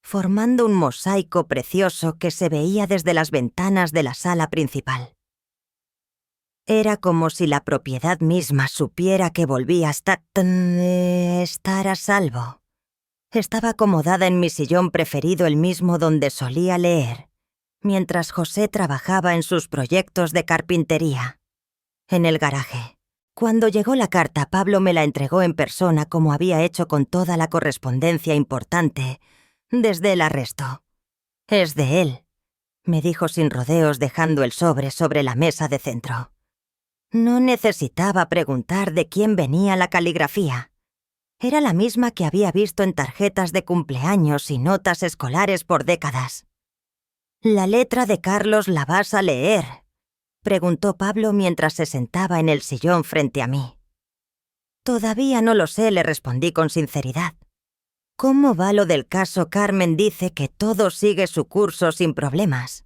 Speaker 1: formando un mosaico precioso que se veía desde las ventanas de la sala principal. Era como si la propiedad misma supiera que volvía a estar a salvo. Estaba acomodada en mi sillón preferido, el mismo donde solía leer, mientras José trabajaba en sus proyectos de carpintería. En el garaje. Cuando llegó la carta, Pablo me la entregó en persona, como había hecho con toda la correspondencia importante desde el arresto. Es de él, me dijo sin rodeos, dejando el sobre la mesa de centro. No necesitaba preguntar de quién venía la caligrafía. Era la misma que había visto en tarjetas de cumpleaños y notas escolares por décadas. «¿La letra de Carlos la vas a leer?», preguntó Pablo mientras se sentaba en el sillón frente a mí. «Todavía no lo sé», le respondí con sinceridad. «¿Cómo va lo del caso? Carmen dice que todo sigue su curso sin problemas.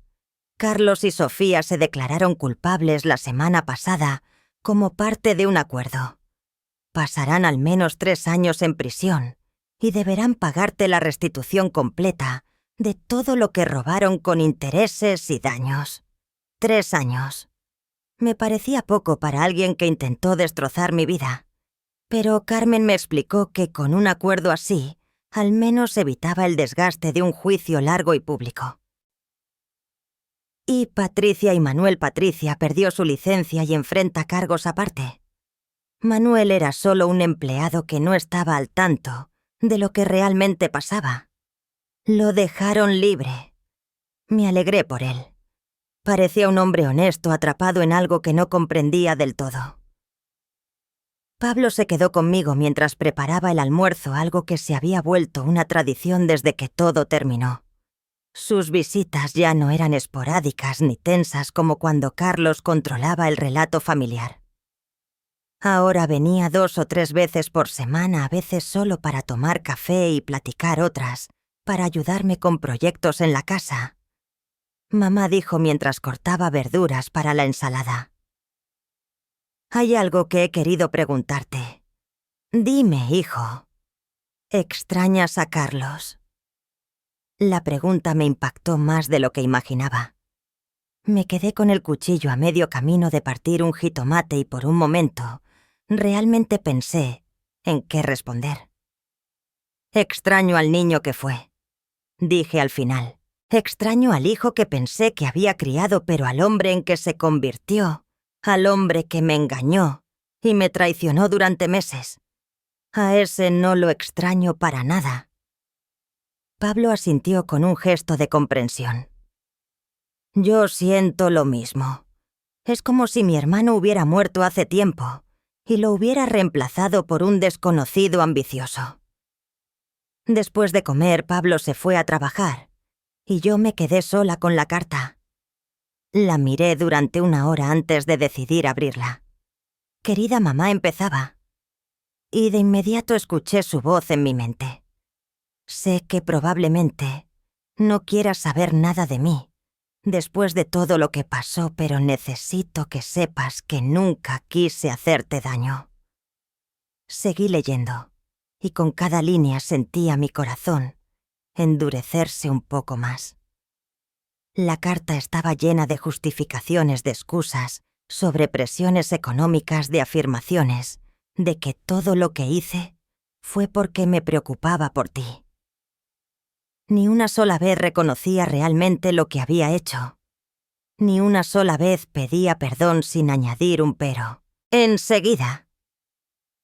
Speaker 1: Carlos y Sofía se declararon culpables la semana pasada como parte de un acuerdo. Pasarán al menos 3 años en prisión y deberán pagarte la restitución completa de todo lo que robaron con intereses y daños. 3 años. Me parecía poco para alguien que intentó destrozar mi vida, pero Carmen me explicó que con un acuerdo así, al menos evitaba el desgaste de un juicio largo y público. Y Manuel Patricia perdió su licencia y enfrenta cargos aparte. Manuel era solo un empleado que no estaba al tanto de lo que realmente pasaba. Lo dejaron libre. Me alegré por él. Parecía un hombre honesto atrapado en algo que no comprendía del todo. Pablo se quedó conmigo mientras preparaba el almuerzo, algo que se había vuelto una tradición desde que todo terminó. Sus visitas ya no eran esporádicas ni tensas como cuando Carlos controlaba el relato familiar. Ahora venía 2 o 3 veces por semana, a veces solo para tomar café y platicar, otras para ayudarme con proyectos en la casa. Mamá dijo mientras cortaba verduras para la ensalada. «Hay algo que he querido preguntarte. Dime, hijo, ¿extrañas a Carlos?». La pregunta me impactó más de lo que imaginaba. Me quedé con el cuchillo a medio camino de partir un jitomate y por un momento realmente pensé en qué responder. «Extraño al niño que fue», dije al final. «Extraño al hijo que pensé que había criado, pero al hombre en que se convirtió, al hombre que me engañó y me traicionó durante meses. A ese no lo extraño para nada». Pablo asintió con un gesto de comprensión. Yo siento lo mismo. Es como si mi hermano hubiera muerto hace tiempo y lo hubiera reemplazado por un desconocido ambicioso. Después de comer, Pablo se fue a trabajar y yo me quedé sola con la carta. La miré durante una hora antes de decidir abrirla. Querida mamá, empezaba. Y de inmediato escuché su voz en mi mente. Sé que probablemente no quieras saber nada de mí después de todo lo que pasó, pero necesito que sepas que nunca quise hacerte daño. Seguí leyendo, y con cada línea sentía mi corazón endurecerse un poco más. La carta estaba llena de justificaciones, de excusas, sobre presiones económicas, de afirmaciones, de que todo lo que hice fue porque me preocupaba por ti. Ni una sola vez reconocía realmente lo que había hecho. Ni una sola vez pedía perdón sin añadir un pero. Enseguida.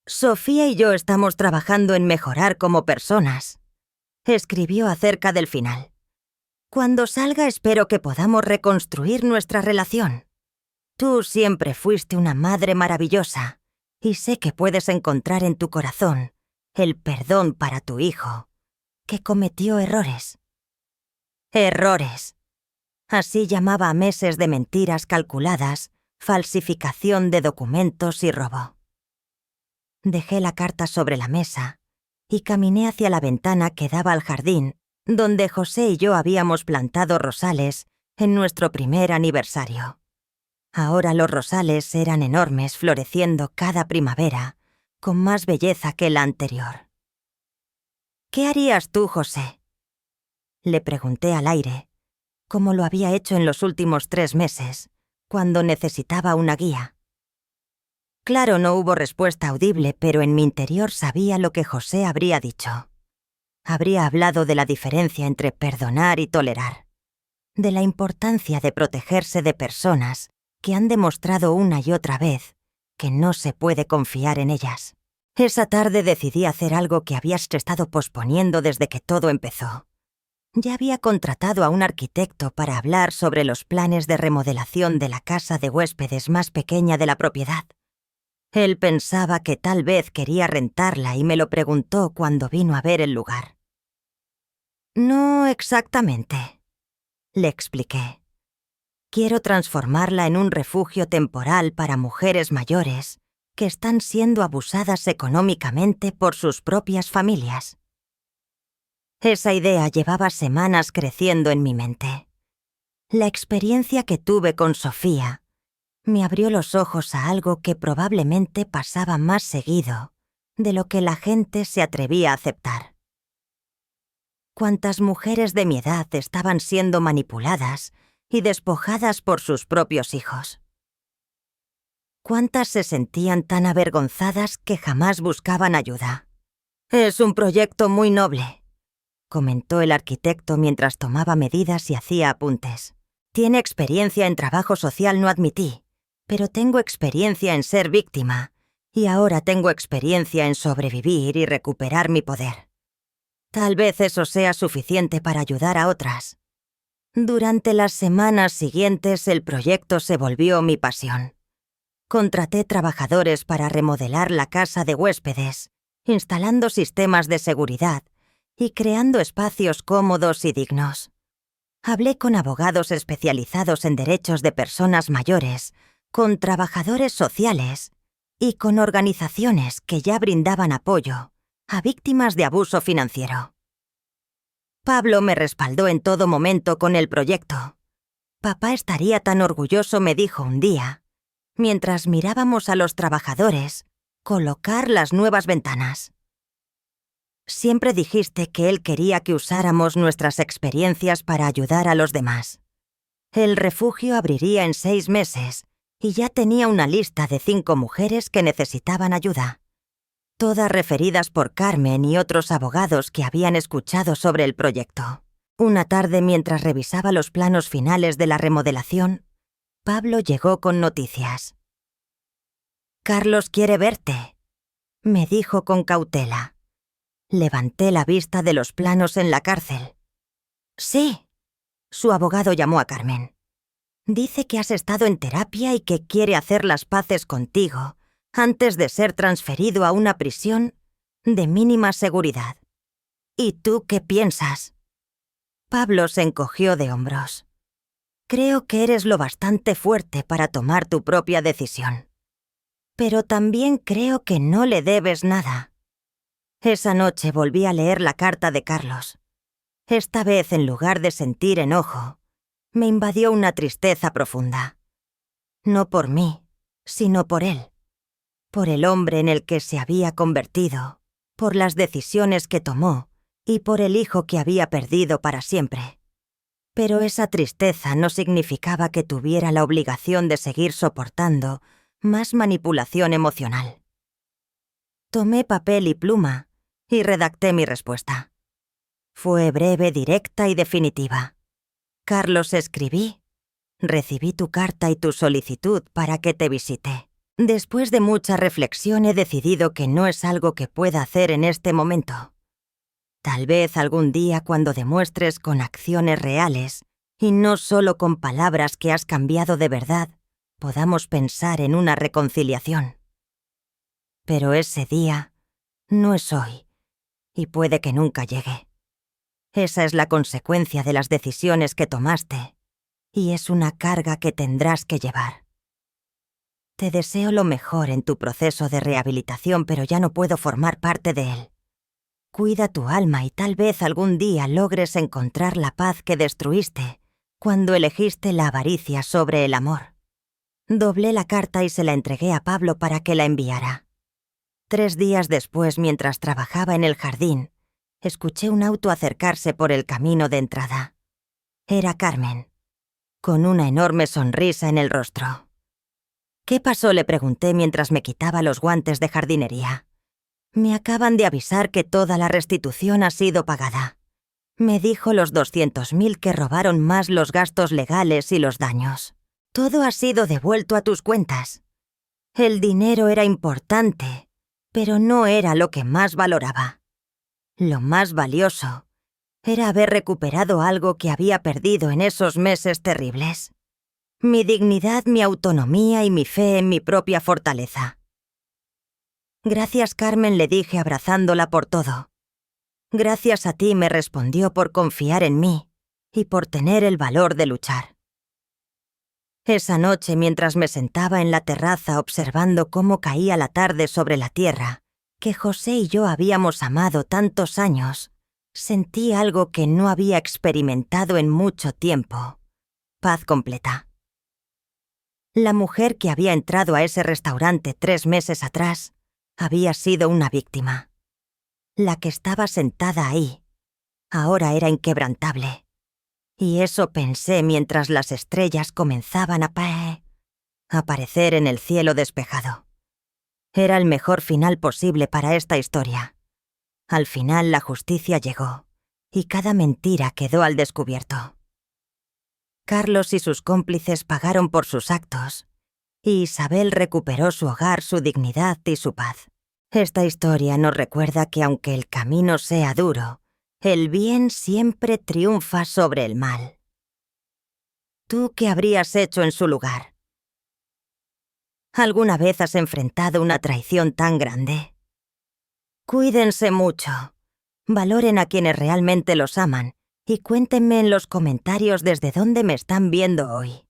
Speaker 1: Sofía y yo estamos trabajando en mejorar como personas. Escribió acerca del final. Cuando salga espero que podamos reconstruir nuestra relación. Tú siempre fuiste una madre maravillosa y sé que puedes encontrar en tu corazón el perdón para tu hijo, que cometió errores. Errores. Así llamaba a meses de mentiras calculadas, falsificación de documentos y robo. Dejé la carta sobre la mesa y caminé hacia la ventana que daba al jardín, donde José y yo habíamos plantado rosales en nuestro primer aniversario. Ahora los rosales eran enormes, floreciendo cada primavera, con más belleza que la anterior. ¿Qué harías tú, José?, le pregunté al aire, como lo había hecho en los últimos 3 meses, cuando necesitaba una guía. Claro, no hubo respuesta audible, pero en mi interior sabía lo que José habría dicho. Habría hablado de la diferencia entre perdonar y tolerar, de la importancia de protegerse de personas que han demostrado una y otra vez que no se puede confiar en ellas. Esa tarde decidí hacer algo que había estado posponiendo desde que todo empezó. Ya había contratado a un arquitecto para hablar sobre los planes de remodelación de la casa de huéspedes más pequeña de la propiedad. Él pensaba que tal vez quería rentarla y me lo preguntó cuando vino a ver el lugar. No exactamente, le expliqué. Quiero transformarla en un refugio temporal para mujeres mayores que están siendo abusadas económicamente por sus propias familias. Esa idea llevaba semanas creciendo en mi mente. La experiencia que tuve con Sofía me abrió los ojos a algo que probablemente pasaba más seguido de lo que la gente se atrevía a aceptar. Cuántas mujeres de mi edad estaban siendo manipuladas y despojadas por sus propios hijos. Cuántas se sentían tan avergonzadas que jamás buscaban ayuda. Es un proyecto muy noble, comentó el arquitecto mientras tomaba medidas y hacía apuntes. Tiene experiencia en trabajo social, no admití, pero tengo experiencia en ser víctima y ahora tengo experiencia en sobrevivir y recuperar mi poder. Tal vez eso sea suficiente para ayudar a otras. Durante las semanas siguientes el proyecto se volvió mi pasión. Contraté trabajadores para remodelar la casa de huéspedes, instalando sistemas de seguridad y creando espacios cómodos y dignos. Hablé con abogados especializados en derechos de personas mayores, con trabajadores sociales y con organizaciones que ya brindaban apoyo a víctimas de abuso financiero. Pablo me respaldó en todo momento con el proyecto. Papá estaría tan orgulloso, me dijo un día, mientras mirábamos a los trabajadores colocar las nuevas ventanas. Siempre dijiste que él quería que usáramos nuestras experiencias para ayudar a los demás. El refugio abriría en 6 meses y ya tenía una lista de 5 mujeres que necesitaban ayuda. Todas referidas por Carmen y otros abogados que habían escuchado sobre el proyecto. Una tarde, mientras revisaba los planos finales de la remodelación, Pablo llegó con noticias. «Carlos quiere verte», me dijo con cautela. Levanté la vista de los planos en la cárcel. «Sí», su abogado llamó a Carmen. Dice que has estado en terapia y que quiere hacer las paces contigo antes de ser transferido a una prisión de mínima seguridad. ¿Y tú qué piensas? Pablo se encogió de hombros. Creo que eres lo bastante fuerte para tomar tu propia decisión. Pero también creo que no le debes nada. Esa noche volví a leer la carta de Carlos. Esta vez, en lugar de sentir enojo, me invadió una tristeza profunda. No por mí, sino por él. Por el hombre en el que se había convertido, por las decisiones que tomó y por el hijo que había perdido para siempre. Pero esa tristeza no significaba que tuviera la obligación de seguir soportando más manipulación emocional. Tomé papel y pluma y redacté mi respuesta. Fue breve, directa y definitiva. Carlos, escribí: recibí tu carta y tu solicitud para que te visite. Después de mucha reflexión he decidido que no es algo que pueda hacer en este momento. Tal vez algún día, cuando demuestres con acciones reales y no solo con palabras que has cambiado de verdad, podamos pensar en una reconciliación. Pero ese día no es hoy y puede que nunca llegue. Esa es la consecuencia de las decisiones que tomaste y es una carga que tendrás que llevar. Te deseo lo mejor en tu proceso de rehabilitación, pero ya no puedo formar parte de él. Cuida tu alma y tal vez algún día logres encontrar la paz que destruiste cuando elegiste la avaricia sobre el amor. Doblé la carta y se la entregué a Pablo para que la enviara. 3 días después, mientras trabajaba en el jardín, escuché un auto acercarse por el camino de entrada. Era Carmen, con una enorme sonrisa en el rostro. ¿Qué pasó?, le pregunté mientras me quitaba los guantes de jardinería. Me acaban de avisar que toda la restitución ha sido pagada. Me dijo los 200.000 que robaron más los gastos legales y los daños. Todo ha sido devuelto a tus cuentas. El dinero era importante, pero no era lo que más valoraba. Lo más valioso era haber recuperado algo que había perdido en esos meses terribles. Mi dignidad, mi autonomía y mi fe en mi propia fortaleza. Gracias, Carmen, le dije abrazándola por todo. Gracias a ti, me respondió, por confiar en mí y por tener el valor de luchar. Esa noche, mientras me sentaba en la terraza observando cómo caía la tarde sobre la tierra, que José y yo habíamos amado tantos años, sentí algo que no había experimentado en mucho tiempo: paz completa. La mujer que había entrado a ese restaurante 3 meses atrás había sido una víctima. La que estaba sentada ahí ahora era inquebrantable. Y eso pensé mientras las estrellas comenzaban a aparecer en el cielo despejado. Era el mejor final posible para esta historia. Al final la justicia llegó y cada mentira quedó al descubierto. Carlos y sus cómplices pagaron por sus actos, y Isabel recuperó su hogar, su dignidad y su paz. Esta historia nos recuerda que aunque el camino sea duro, el bien siempre triunfa sobre el mal. ¿Tú qué habrías hecho en su lugar? ¿Alguna vez has enfrentado una traición tan grande? Cuídense mucho, valoren a quienes realmente los aman y cuéntenme en los comentarios desde dónde me están viendo hoy.